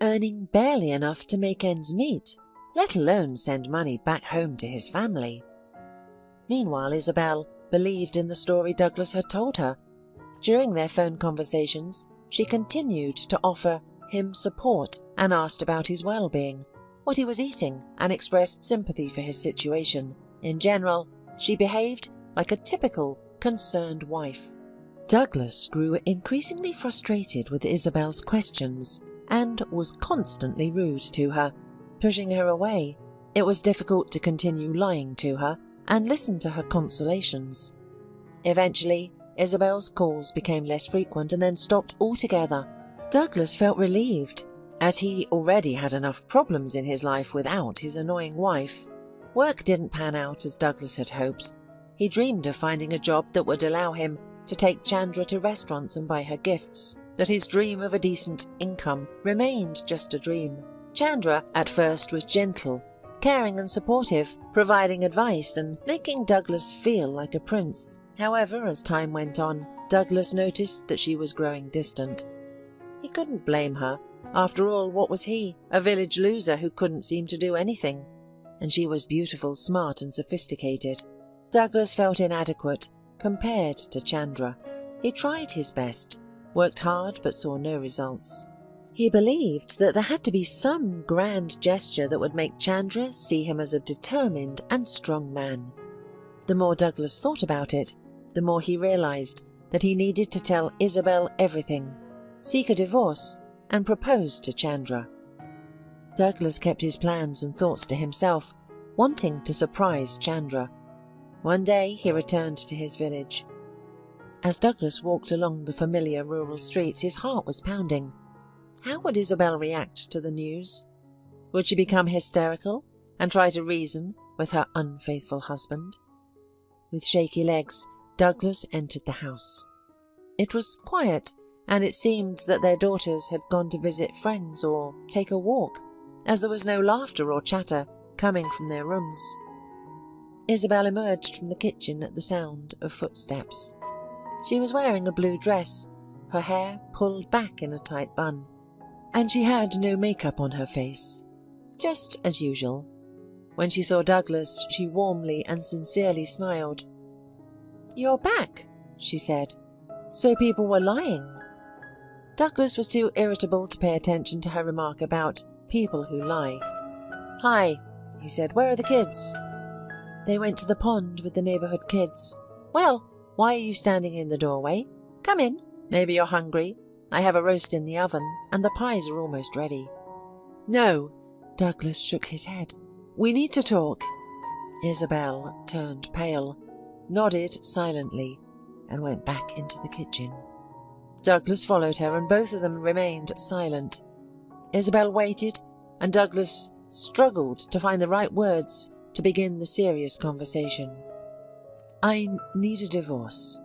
earning barely enough to make ends meet, let alone send money back home to his family. Meanwhile, Isabel believed in the story Douglas had told her. During their phone conversations, she continued to offer him support and asked about his well-being, what he was eating, and expressed sympathy for his situation. In general, she behaved like a typical concerned wife. Douglas grew increasingly frustrated with Isabel's questions and was constantly rude to her, pushing her away. It was difficult to continue lying to her and listen to her consolations. Eventually, Isabel's calls became less frequent and then stopped altogether. Douglas felt relieved, as he already had enough problems in his life without his annoying wife. Work didn't pan out as Douglas had hoped. He dreamed of finding a job that would allow him to take Chandra to restaurants and buy her gifts, but his dream of a decent income remained just a dream. Chandra at first was gentle, caring and supportive, providing advice and making Douglas feel like a prince. However, as time went on, Douglas noticed that she was growing distant. He couldn't blame her. After all, what was he? A village loser who couldn't seem to do anything. And she was beautiful, smart and sophisticated. Douglas felt inadequate compared to Chandra. He tried his best, worked hard but saw no results. He believed that there had to be some grand gesture that would make Chandra see him as a determined and strong man. The more Douglas thought about it, the more he realized that he needed to tell Isabel everything, seek a divorce, and propose to Chandra. Douglas kept his plans and thoughts to himself, wanting to surprise Chandra. One day he returned to his village. As Douglas walked along the familiar rural streets, his heart was pounding. How would Isabel react to the news? Would she become hysterical and try to reason with her unfaithful husband? With shaky legs, Douglas entered the house. It was quiet, and it seemed that their daughters had gone to visit friends or take a walk, as there was no laughter or chatter coming from their rooms. Isabel emerged from the kitchen at the sound of footsteps. She was wearing a blue dress, her hair pulled back in a tight bun, and she had no makeup on her face, just as usual. When she saw Douglas, she warmly and sincerely smiled. "You're back," she said. "So people were lying." Douglas was too irritable to pay attention to her remark about people who lie. "Hi," he said. "Where are the kids?" "They went to the pond with the neighborhood kids." "Well, why are you standing in the doorway? Come in. Maybe you're hungry. I have a roast in the oven, and the pies are almost ready." "No," Douglas shook his head. "We need to talk." Isabel turned pale, nodded silently. and went back into the kitchen. Douglas followed her, and both of them remained silent. Isabel waited, and Douglas struggled to find the right words to begin the serious conversation. "I need a divorce,"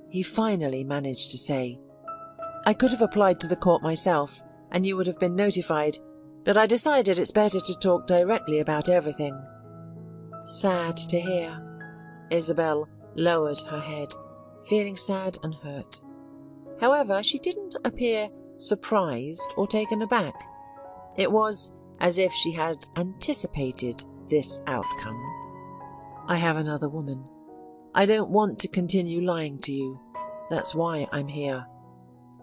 he finally managed to say. "I could have applied to the court myself, and you would have been notified, but I decided it's better to talk directly about everything." "Sad to hear." Isabel lowered her head, feeling sad and hurt. However, she didn't appear surprised or taken aback. It was as if she had anticipated this outcome. "I have another woman. I don't want to continue lying to you. That's why I'm here."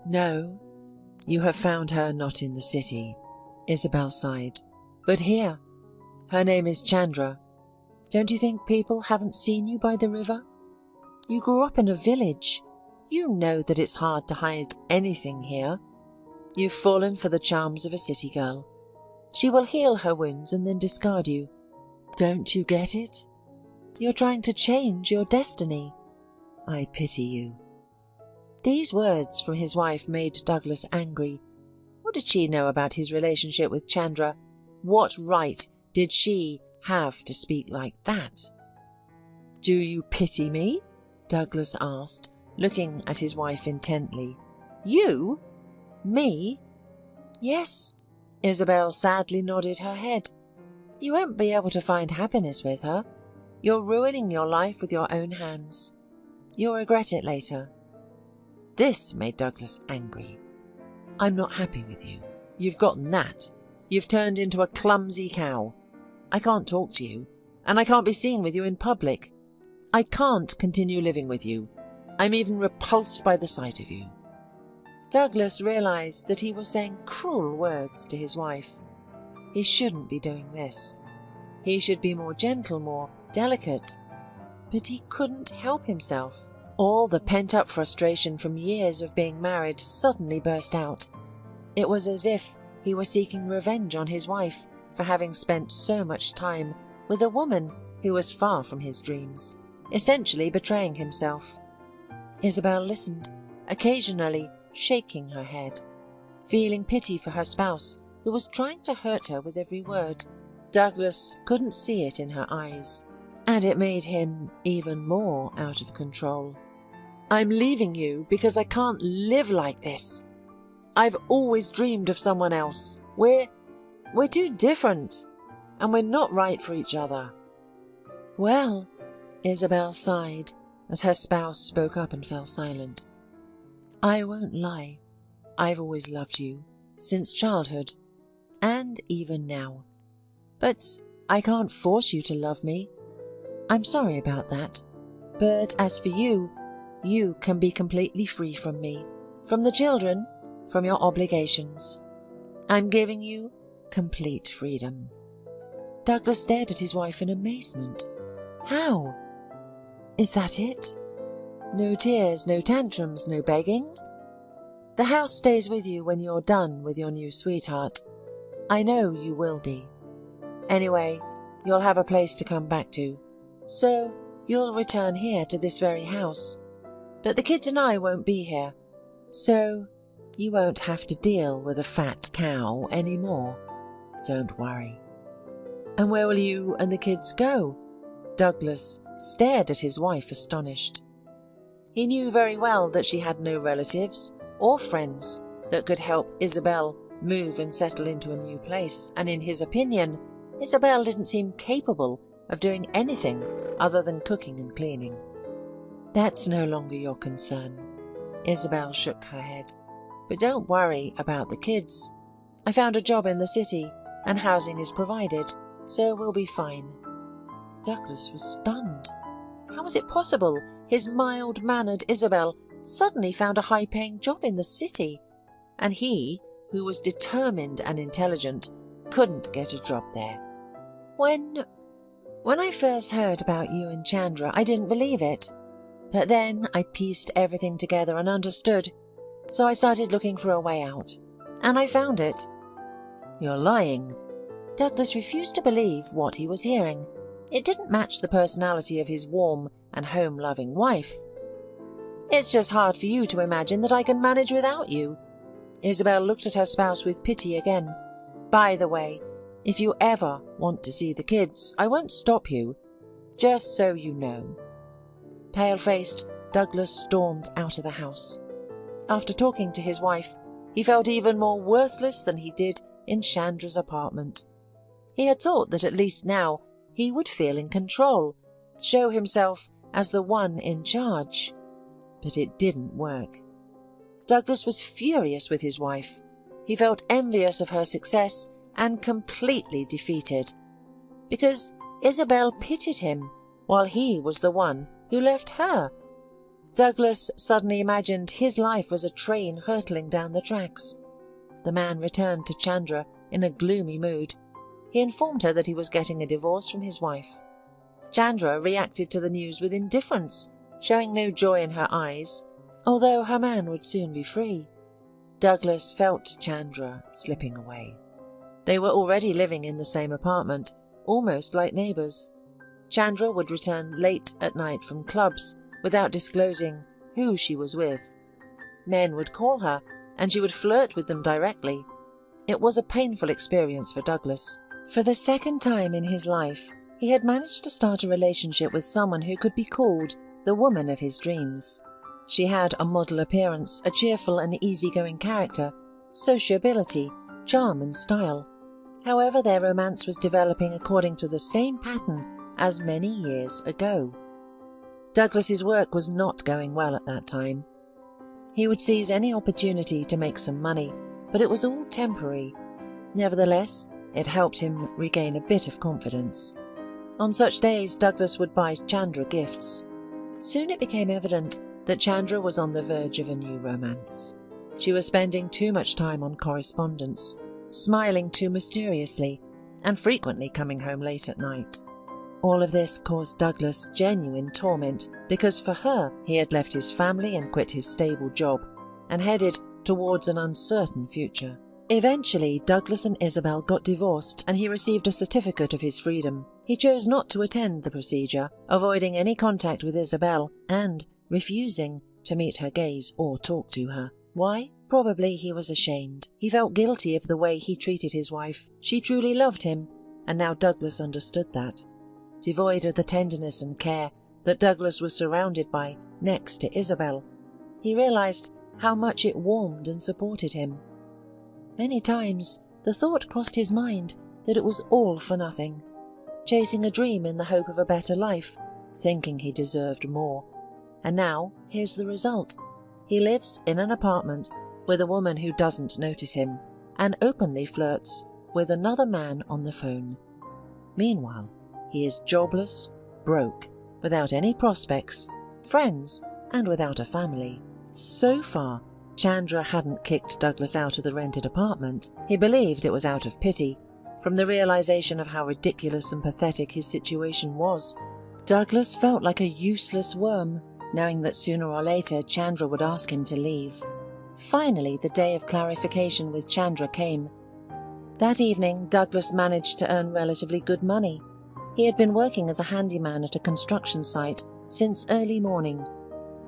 "No, you have found her not in the city," Isabel sighed, "but here. Her name is Chandra. Don't you think people haven't seen you by the river? You grew up in a village. You know that it's hard to hide anything here. You've fallen for the charms of a city girl. She will heal her wounds and then discard you. Don't you get it? You're trying to change your destiny. I pity you." These words from his wife made Douglas angry. What did she know about his relationship with Chandra? What right did she have to speak like that? "Do you pity me?" Douglas asked, looking at his wife intently. "You? Me?" "Yes." Isabel sadly nodded her head. "You won't be able to find happiness with her. You're ruining your life with your own hands. You'll regret it later." This made Douglas angry. "I'm not happy with you. You've gotten that. You've turned into a clumsy cow. I can't talk to you, and I can't be seen with you in public. I can't continue living with you. I'm even repulsed by the sight of you." Douglas realized that he was saying cruel words to his wife. He shouldn't be doing this. He should be more gentle, more delicate. But he couldn't help himself. All the pent-up frustration from years of being married suddenly burst out. It was as if he were seeking revenge on his wife for having spent so much time with a woman who was far from his dreams, essentially betraying himself. Isabel listened, occasionally shaking her head, feeling pity for her spouse who was trying to hurt her with every word. Douglas couldn't see it in her eyes, and it made him even more out of control. "I'm leaving you because I can't live like this. I've always dreamed of someone else. We're too different, and we're not right for each other." "Well," Isabel sighed as her spouse spoke up and fell silent. "I won't lie. I've always loved you, since childhood, and even now. But I can't force you to love me. I'm sorry about that. But as for you, you can be completely free from me, from the children, from your obligations. I'm giving you complete freedom." Douglas stared at his wife in amazement. "How? Is that it? No tears, no tantrums, no begging? The house stays with you when you're done with your new sweetheart. I know you will be. Anyway, you'll have a place to come back to, so you'll return here to this very house. But the kids and I won't be here, so you won't have to deal with a fat cow anymore. Don't worry." "And where will you and the kids go?" Douglas stared at his wife astonished. He knew very well that she had no relatives or friends that could help Isabel move and settle into a new place, and in his opinion, Isabel didn't seem capable of doing anything other than cooking and cleaning. "That's no longer your concern." Isabel shook her head. "But don't worry about the kids. I found a job in the city, and housing is provided, so we'll be fine." Douglas was stunned. How was it possible his mild-mannered Isabel suddenly found a high-paying job in the city, and he, who was determined and intelligent, couldn't get a job there? When I first heard about you and Chandra, I didn't believe it. But then I pieced everything together and understood, so I started looking for a way out, and I found it." "You're lying." Douglas refused to believe what he was hearing. It didn't match the personality of his warm and home-loving wife. It's just hard for you to imagine that I can manage without you." Isabel looked at her spouse with pity again. "By the way, if you ever want to see the kids, I won't stop you. Just so you know." Pale-faced, Douglas stormed out of the house. After talking to his wife, he felt even more worthless than he did in Chandra's apartment. He had thought that at least now he would feel in control, show himself as the one in charge. But it didn't work. Douglas was furious with his wife. He felt envious of her success and completely defeated. Because Isabel pitied him, while he was the one who left her. Douglas suddenly imagined his life was a train hurtling down the tracks. The man returned to Chandra in a gloomy mood. He informed her that he was getting a divorce from his wife. Chandra reacted to the news with indifference, showing no joy in her eyes, although her man would soon be free. Douglas felt Chandra slipping away. They were already living in the same apartment, almost like neighbours. Chandra would return late at night from clubs without disclosing who she was with. Men would call her, and she would flirt with them directly. It was a painful experience for Douglas. For the second time in his life, he had managed to start a relationship with someone who could be called the woman of his dreams. She had a model appearance, a cheerful and easygoing character, sociability, charm and style. However, their romance was developing according to the same pattern as many years ago. Douglas's work was not going well at that time. He would seize any opportunity to make some money, but it was all temporary. Nevertheless, it helped him regain a bit of confidence. On such days, Douglas would buy Chandra gifts. Soon it became evident that Chandra was on the verge of a new romance. She was spending too much time on correspondence, smiling too mysteriously, and frequently coming home late at night. All of this caused Douglas genuine torment because for her he had left his family and quit his stable job and headed towards an uncertain future. Eventually, Douglas and Isabel got divorced and he received a certificate of his freedom. He chose not to attend the procedure, avoiding any contact with Isabel and refusing to meet her gaze or talk to her. Why? Probably he was ashamed. He felt guilty of the way he treated his wife. She truly loved him, and now Douglas understood that. Devoid of the tenderness and care that Douglas was surrounded by next to Isabel, he realized how much it warmed and supported him. Many times the thought crossed his mind that it was all for nothing, chasing a dream in the hope of a better life, thinking he deserved more. And now, here's the result. He lives in an apartment with a woman who doesn't notice him and openly flirts with another man on the phone. Meanwhile, he is jobless, broke, without any prospects, friends, and without a family. So far, Chandra hadn't kicked Douglas out of the rented apartment. He believed it was out of pity, from the realization of how ridiculous and pathetic his situation was. Douglas felt like a useless worm, knowing that sooner or later Chandra would ask him to leave. Finally, the day of clarification with Chandra came. That evening, Douglas managed to earn relatively good money. He had been working as a handyman at a construction site since early morning,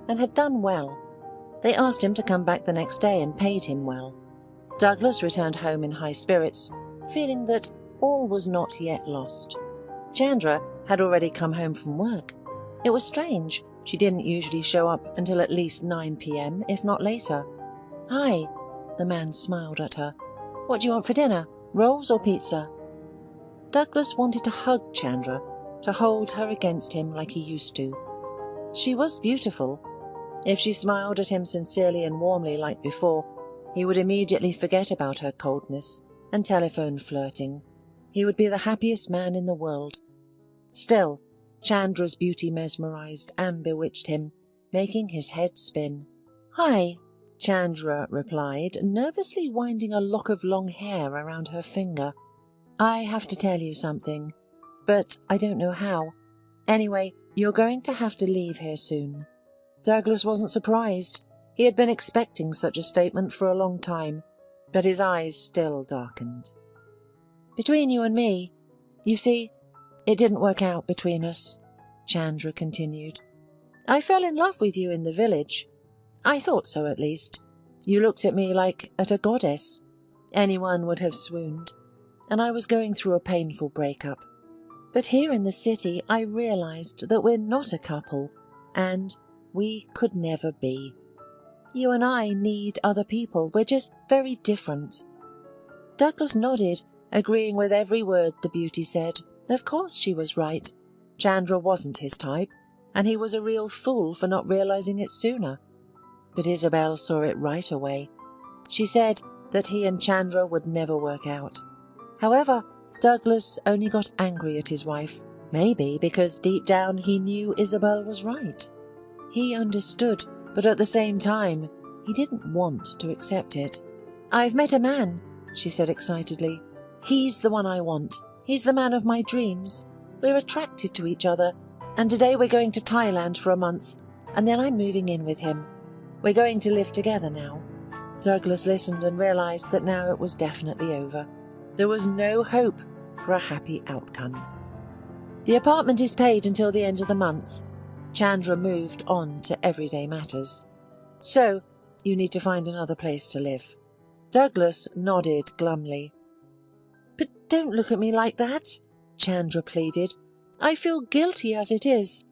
and had done well. They asked him to come back the next day and paid him well. Douglas returned home in high spirits, feeling that all was not yet lost. Chandra had already come home from work. It was strange. She didn't usually show up until at least 9 p.m, if not later. "Hi," the man smiled at her. "What do you want for dinner? Rolls or pizza?" Douglas wanted to hug Chandra, to hold her against him like he used to. She was beautiful. If she smiled at him sincerely and warmly like before, he would immediately forget about her coldness and telephone flirting. He would be the happiest man in the world. Still, Chandra's beauty mesmerized and bewitched him, making his head spin. "Hi," Chandra replied, nervously winding a lock of long hair around her finger. "I have to tell you something, but I don't know how. Anyway, you're going to have to leave here soon." Douglas wasn't surprised. He had been expecting such a statement for a long time, but his eyes still darkened. "Between you and me, you see, it didn't work out between us," Chandra continued. "I fell in love with you in the village. I thought so, at least. You looked at me like at a goddess. Anyone would have swooned. And I was going through a painful breakup. But here in the city, I realised that we're not a couple, and we could never be. You and I need other people. We're just very different." Douglas nodded, agreeing with every word the beauty said. Of course she was right. Chandra wasn't his type, and he was a real fool for not realising it sooner. But Isabel saw it right away. She said that he and Chandra would never work out. However, Douglas only got angry at his wife, maybe because deep down he knew Isabel was right. He understood, but at the same time, he didn't want to accept it. "I've met a man," she said excitedly. "He's the one I want. He's the man of my dreams. We're attracted to each other, and today we're going to Thailand for a month, and then I'm moving in with him. We're going to live together now." Douglas listened and realised that now it was definitely over. There was no hope for a happy outcome. "The apartment is paid until the end of the month." Chandra moved on to everyday matters. "So, you need to find another place to live." Douglas nodded glumly. "But don't look at me like that," Chandra pleaded. "I feel guilty as it is.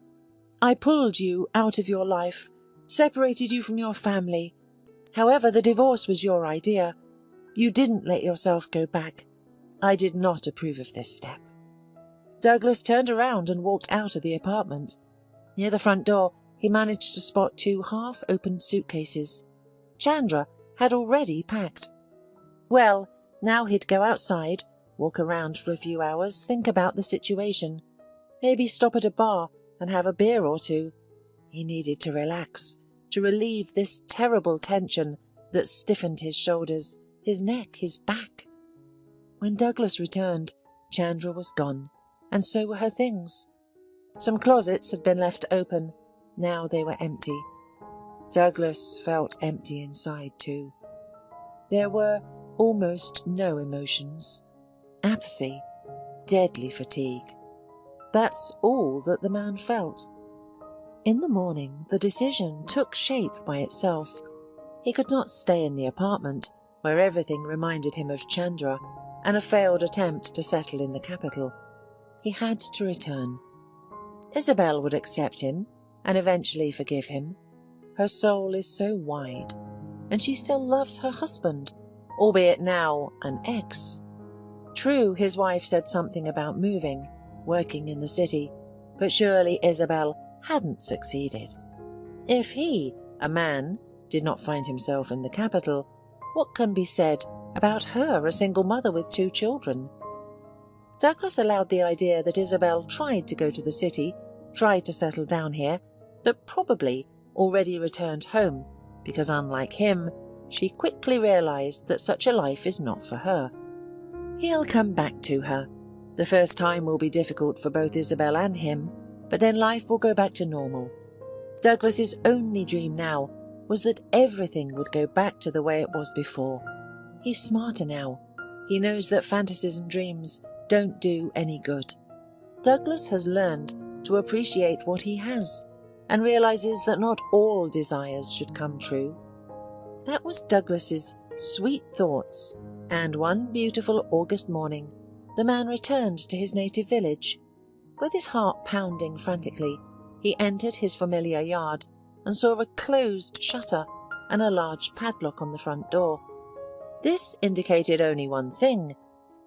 I pulled you out of your life, separated you from your family. However, the divorce was your idea. You didn't let yourself go back. I did not approve of this step." Douglas turned around and walked out of the apartment. Near the front door, he managed to spot 2 half-opened suitcases. Chandra had already packed. Well, now he'd go outside, walk around for a few hours, think about the situation. Maybe stop at a bar and have a beer or two. He needed to relax, to relieve this terrible tension that stiffened his shoulders, his neck, his back. When Douglas returned, Chandra was gone, and so were her things. Some closets had been left open. Now they were empty. Douglas felt empty inside too. There were almost no emotions. Apathy, deadly fatigue. That's all that the man felt. In the morning, the decision took shape by itself. He could not stay in the apartment, where everything reminded him of Chandra and a failed attempt to settle in the capital. He had to return. Isabel would accept him and eventually forgive him. Her soul is so wide, and she still loves her husband, albeit now an ex. True, his wife said something about moving, working in the city, but surely Isabel hadn't succeeded. If he, a man, did not find himself in the capital, what can be said about her, a single mother with 2 children? Douglas allowed the idea that Isabel tried to go to the city, tried to settle down here, but probably already returned home, because unlike him, she quickly realised that such a life is not for her. He'll come back to her. The first time will be difficult for both Isabel and him, but then life will go back to normal. Douglas's only dream now was that everything would go back to the way it was before. He's smarter now. He knows that fantasies and dreams don't do any good. Douglas has learned to appreciate what he has and realises that not all desires should come true. That was Douglas's sweet thoughts, and one beautiful August morning, the man returned to his native village. With his heart pounding frantically, he entered his familiar yard and saw a closed shutter and a large padlock on the front door. This indicated only one thing.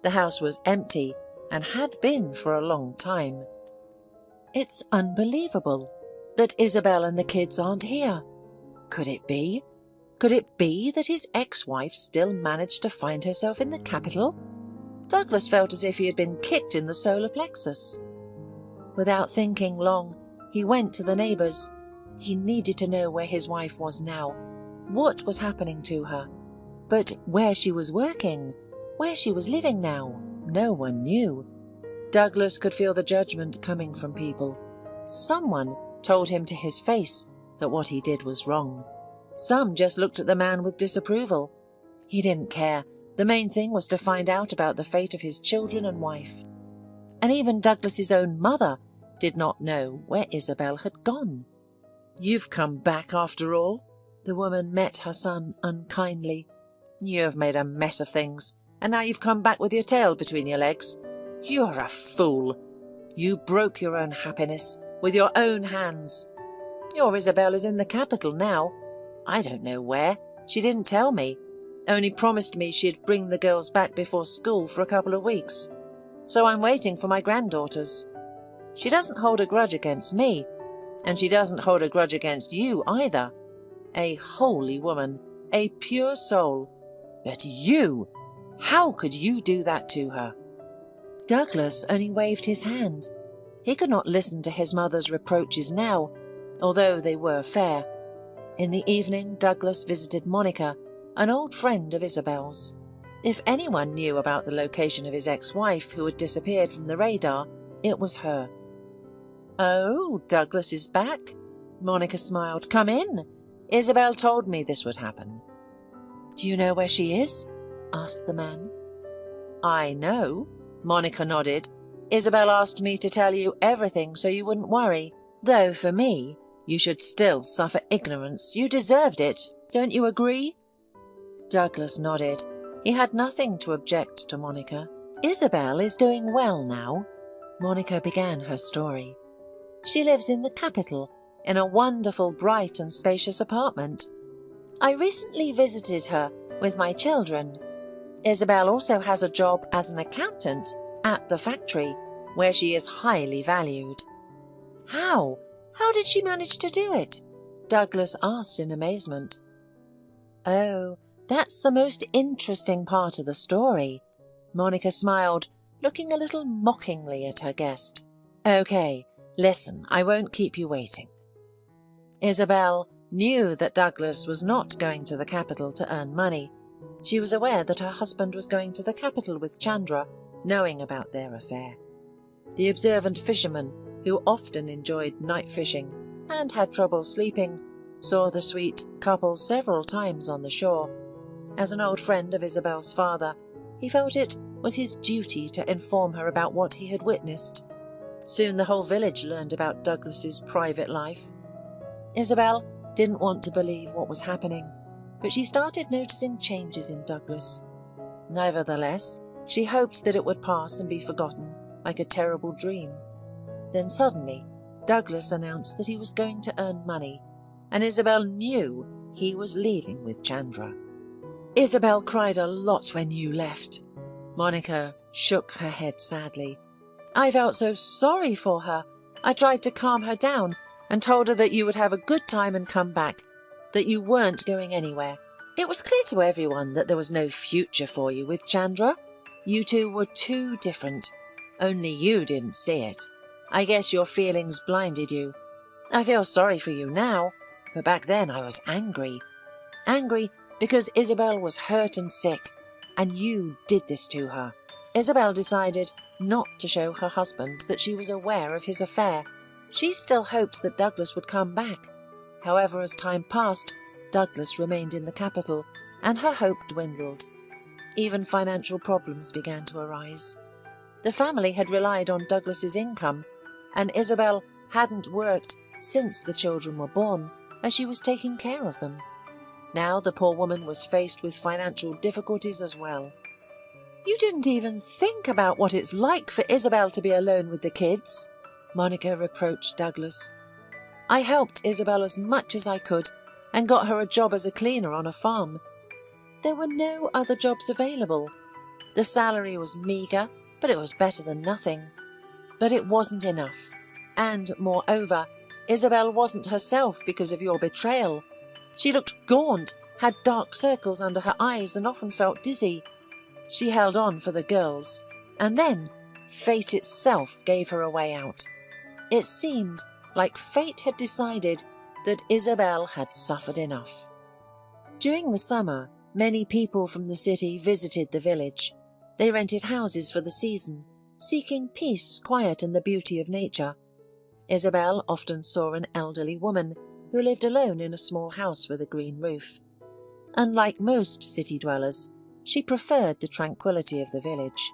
The house was empty and had been for a long time. It's unbelievable, but Isabel and the kids aren't here. Could it be? Could it be that his ex-wife still managed to find herself in the capital? Douglas felt as if he had been kicked in the solar plexus. Without thinking long, he went to the neighbours. He needed to know where his wife was now, what was happening to her. But where she was working, where she was living now, no one knew. Douglas could feel the judgment coming from people. Someone told him to his face that what he did was wrong. Some just looked at the man with disapproval. He didn't care. The main thing was to find out about the fate of his children and wife. And even Douglas's own mother did not know where Isabel had gone. "You've come back after all?" The woman met her son unkindly. "You've made a mess of things, and now you've come back with your tail between your legs. You're a fool. You broke your own happiness with your own hands. Your Isabel is in the capital now. I don't know where. She didn't tell me. Only promised me she'd bring the girls back before school for a couple of weeks. So I'm waiting for my granddaughters. She doesn't hold a grudge against me, and she doesn't hold a grudge against you either. A holy woman, a pure soul. But you, how could you do that to her?" Douglas only waved his hand. He could not listen to his mother's reproaches now, although they were fair. In the evening, Douglas visited Monica, an old friend of Isabel's. If anyone knew about the location of his ex-wife who had disappeared from the radar, it was her. "Oh, Douglas is back," Monica smiled. "Come in. Isabel told me this would happen." "Do you know where she is?" asked the man. "I know," Monica nodded. "Isabel asked me to tell you everything so you wouldn't worry. Though for me, you should still suffer ignorance. You deserved it. Don't you agree?" Douglas nodded. He had nothing to object to Monica. "Isabel is doing well now." Monica began her story. "She lives in the capital, in a wonderful, bright and spacious apartment. I recently visited her with my children. Isabel also has a job as an accountant at the factory, where she is highly valued." "How? How did she manage to do it?" Douglas asked in amazement. "Oh, that's the most interesting part of the story." Monica smiled, looking a little mockingly at her guest. "Okay, listen, I won't keep you waiting." Isabel knew that Douglas was not going to the capital to earn money. She was aware that her husband was going to the capital with Chandra, knowing about their affair. The observant fisherman, who often enjoyed night fishing and had trouble sleeping, saw the sweet couple several times on the shore. As an old friend of Isabel's father, he felt it was his duty to inform her about what he had witnessed. Soon the whole village learned about Douglas's private life. Isabel didn't want to believe what was happening, but she started noticing changes in Douglas. Nevertheless, she hoped that it would pass and be forgotten like a terrible dream. Then suddenly, Douglas announced that he was going to earn money, and Isabel knew he was leaving with Chandra. "Isabel cried a lot when you left." Monica shook her head sadly. "I felt so sorry for her. I tried to calm her down and told her that you would have a good time and come back, that you weren't going anywhere. It was clear to everyone that there was no future for you with Chandra. You two were too different. Only you didn't see it. I guess your feelings blinded you. I feel sorry for you now, but back then I was angry. Angry because Isabel was hurt and sick, and you did this to her." Isabel decided not to show her husband that she was aware of his affair. She still hoped that Douglas would come back. However, as time passed, Douglas remained in the capital, and her hope dwindled. Even financial problems began to arise. The family had relied on Douglas's income, and Isabel hadn't worked since the children were born, as she was taking care of them. Now the poor woman was faced with financial difficulties as well. "You didn't even think about what it's like for Isabel to be alone with the kids," Monica reproached Douglas. "I helped Isabel as much as I could and got her a job as a cleaner on a farm. There were no other jobs available. The salary was meagre, but it was better than nothing. But it wasn't enough. And, moreover, Isabel wasn't herself because of your betrayal. She looked gaunt, had dark circles under her eyes, and often felt dizzy. She held on for the girls, and then fate itself gave her a way out. It seemed like fate had decided that Isabel had suffered enough." During the summer, many people from the city visited the village. They rented houses for the season, seeking peace, quiet, and the beauty of nature. Isabel often saw an elderly woman who lived alone in a small house with a green roof. Unlike most city dwellers, she preferred the tranquility of the village.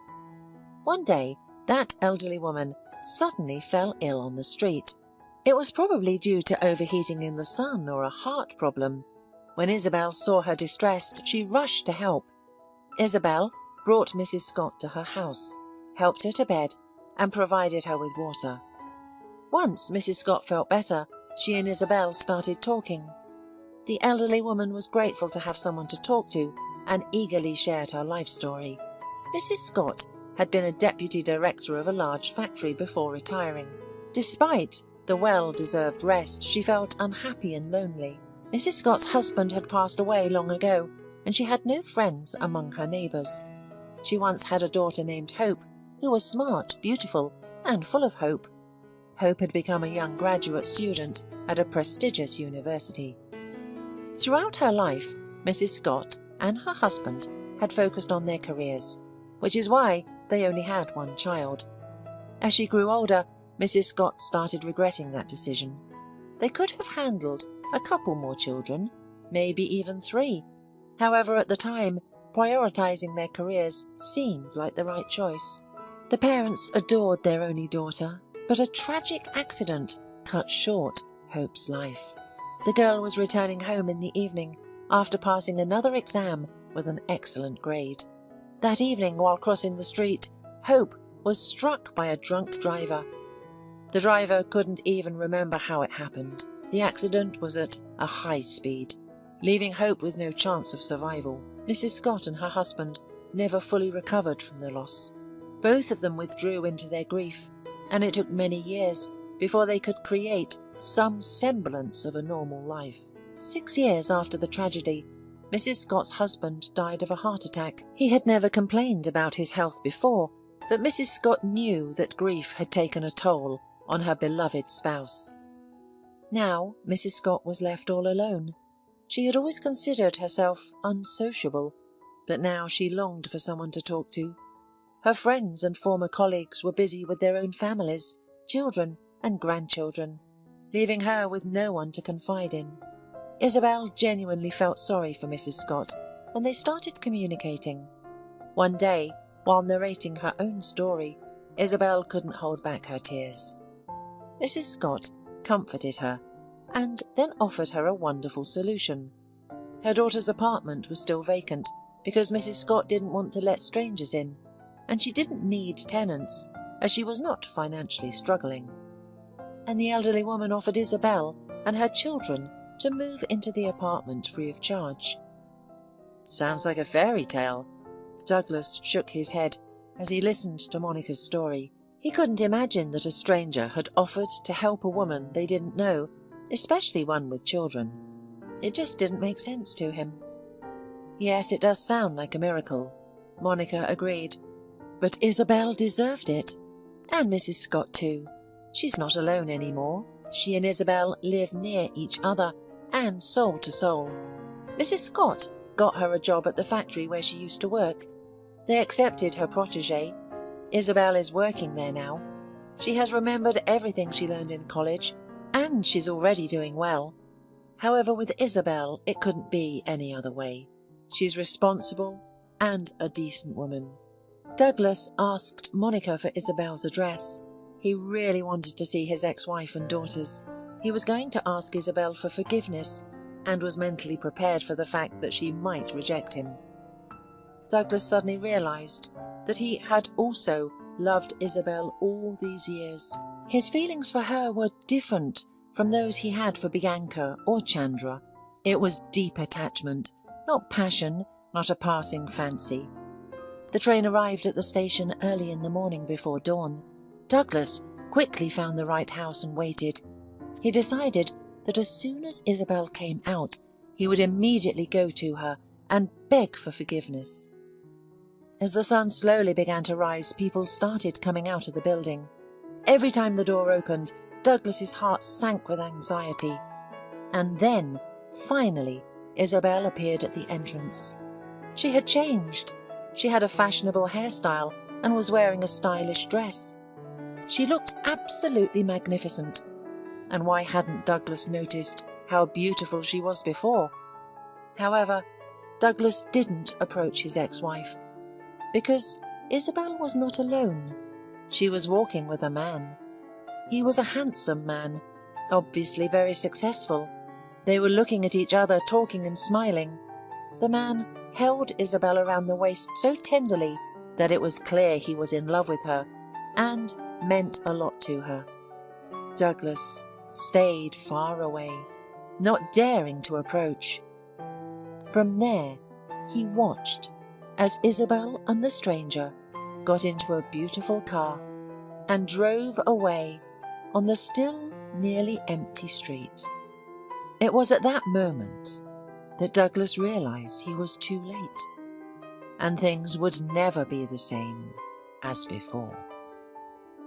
One day, that elderly woman suddenly fell ill on the street. It was probably due to overheating in the sun or a heart problem. When Isabel saw her distressed, she rushed to help. Isabel brought Mrs. Scott to her house, helped her to bed, and provided her with water. Once Mrs. Scott felt better, she and Isabel started talking. The elderly woman was grateful to have someone to talk to and eagerly shared her life story. Mrs. Scott had been a deputy director of a large factory before retiring. Despite the well-deserved rest, she felt unhappy and lonely. Mrs. Scott's husband had passed away long ago, and she had no friends among her neighbours. She once had a daughter named Hope, who was smart, beautiful, and full of hope. Hope had become a young graduate student at a prestigious university. Throughout her life, Mrs. Scott and her husband had focused on their careers, which is why they only had one child. As she grew older, Mrs. Scott started regretting that decision. They could have handled a couple more children, maybe even 3. However, at the time, prioritizing their careers seemed like the right choice. The parents adored their only daughter, but a tragic accident cut short Hope's life. The girl was returning home in the evening after passing another exam with an excellent grade. That evening, while crossing the street, Hope was struck by a drunk driver. The driver couldn't even remember how it happened. The accident was at a high speed, leaving Hope with no chance of survival. Mrs. Scott and her husband never fully recovered from the loss. Both of them withdrew into their grief, and it took many years before they could create some semblance of a normal life. 6 years after the tragedy, Mrs. Scott's husband died of a heart attack. He had never complained about his health before, but Mrs. Scott knew that grief had taken a toll on her beloved spouse. Now Mrs. Scott was left all alone. She had always considered herself unsociable, but now she longed for someone to talk to. Her friends and former colleagues were busy with their own families, children and grandchildren, leaving her with no one to confide in. Isabel genuinely felt sorry for Mrs. Scott, and they started communicating. One day, while narrating her own story, Isabel couldn't hold back her tears. Mrs. Scott comforted her, and then offered her a wonderful solution. Her daughter's apartment was still vacant because Mrs. Scott didn't want to let strangers in, and she didn't need tenants, as she was not financially struggling. And the elderly woman offered Isabel and her children to move into the apartment free of charge. "Sounds like a fairy tale." Douglas shook his head as he listened to Monica's story. He couldn't imagine that a stranger had offered to help a woman they didn't know, especially one with children. It just didn't make sense to him. "Yes, it does sound like a miracle," Monica agreed. "But Isabel deserved it. And Mrs. Scott too. She's not alone anymore. She and Isabel live near each other and soul to soul. Mrs. Scott got her a job at the factory where she used to work. They accepted her protégé. Isabel is working there now. She has remembered everything she learned in college, and she's already doing well. However, with Isabel, it couldn't be any other way. She's responsible and a decent woman." Douglas asked Monica for Isabel's address. He really wanted to see his ex-wife and daughters. He was going to ask Isabel for forgiveness and was mentally prepared for the fact that she might reject him. Douglas suddenly realized that he had also loved Isabel all these years. His feelings for her were different from those he had for Bianca or Chandra. It was deep attachment, not passion, not a passing fancy. The train arrived at the station early in the morning before dawn. Douglas quickly found the right house and waited. He decided that as soon as Isabel came out, he would immediately go to her and beg for forgiveness. As the sun slowly began to rise, people started coming out of the building. Every time the door opened, Douglas's heart sank with anxiety. And then, finally, Isabel appeared at the entrance. She had changed. She had a fashionable hairstyle and was wearing a stylish dress. She looked absolutely magnificent. And why hadn't Douglas noticed how beautiful she was before? However, Douglas didn't approach his ex-wife, because Isabel was not alone. She was walking with a man. He was a handsome man, obviously very successful. They were looking at each other, talking and smiling. The man held Isabel around the waist so tenderly that it was clear he was in love with her and meant a lot to her. Douglas stayed far away, not daring to approach. From there, he watched as Isabel and the stranger got into a beautiful car and drove away on the still nearly empty street. It was at that moment that Douglas realized he was too late, and things would never be the same as before.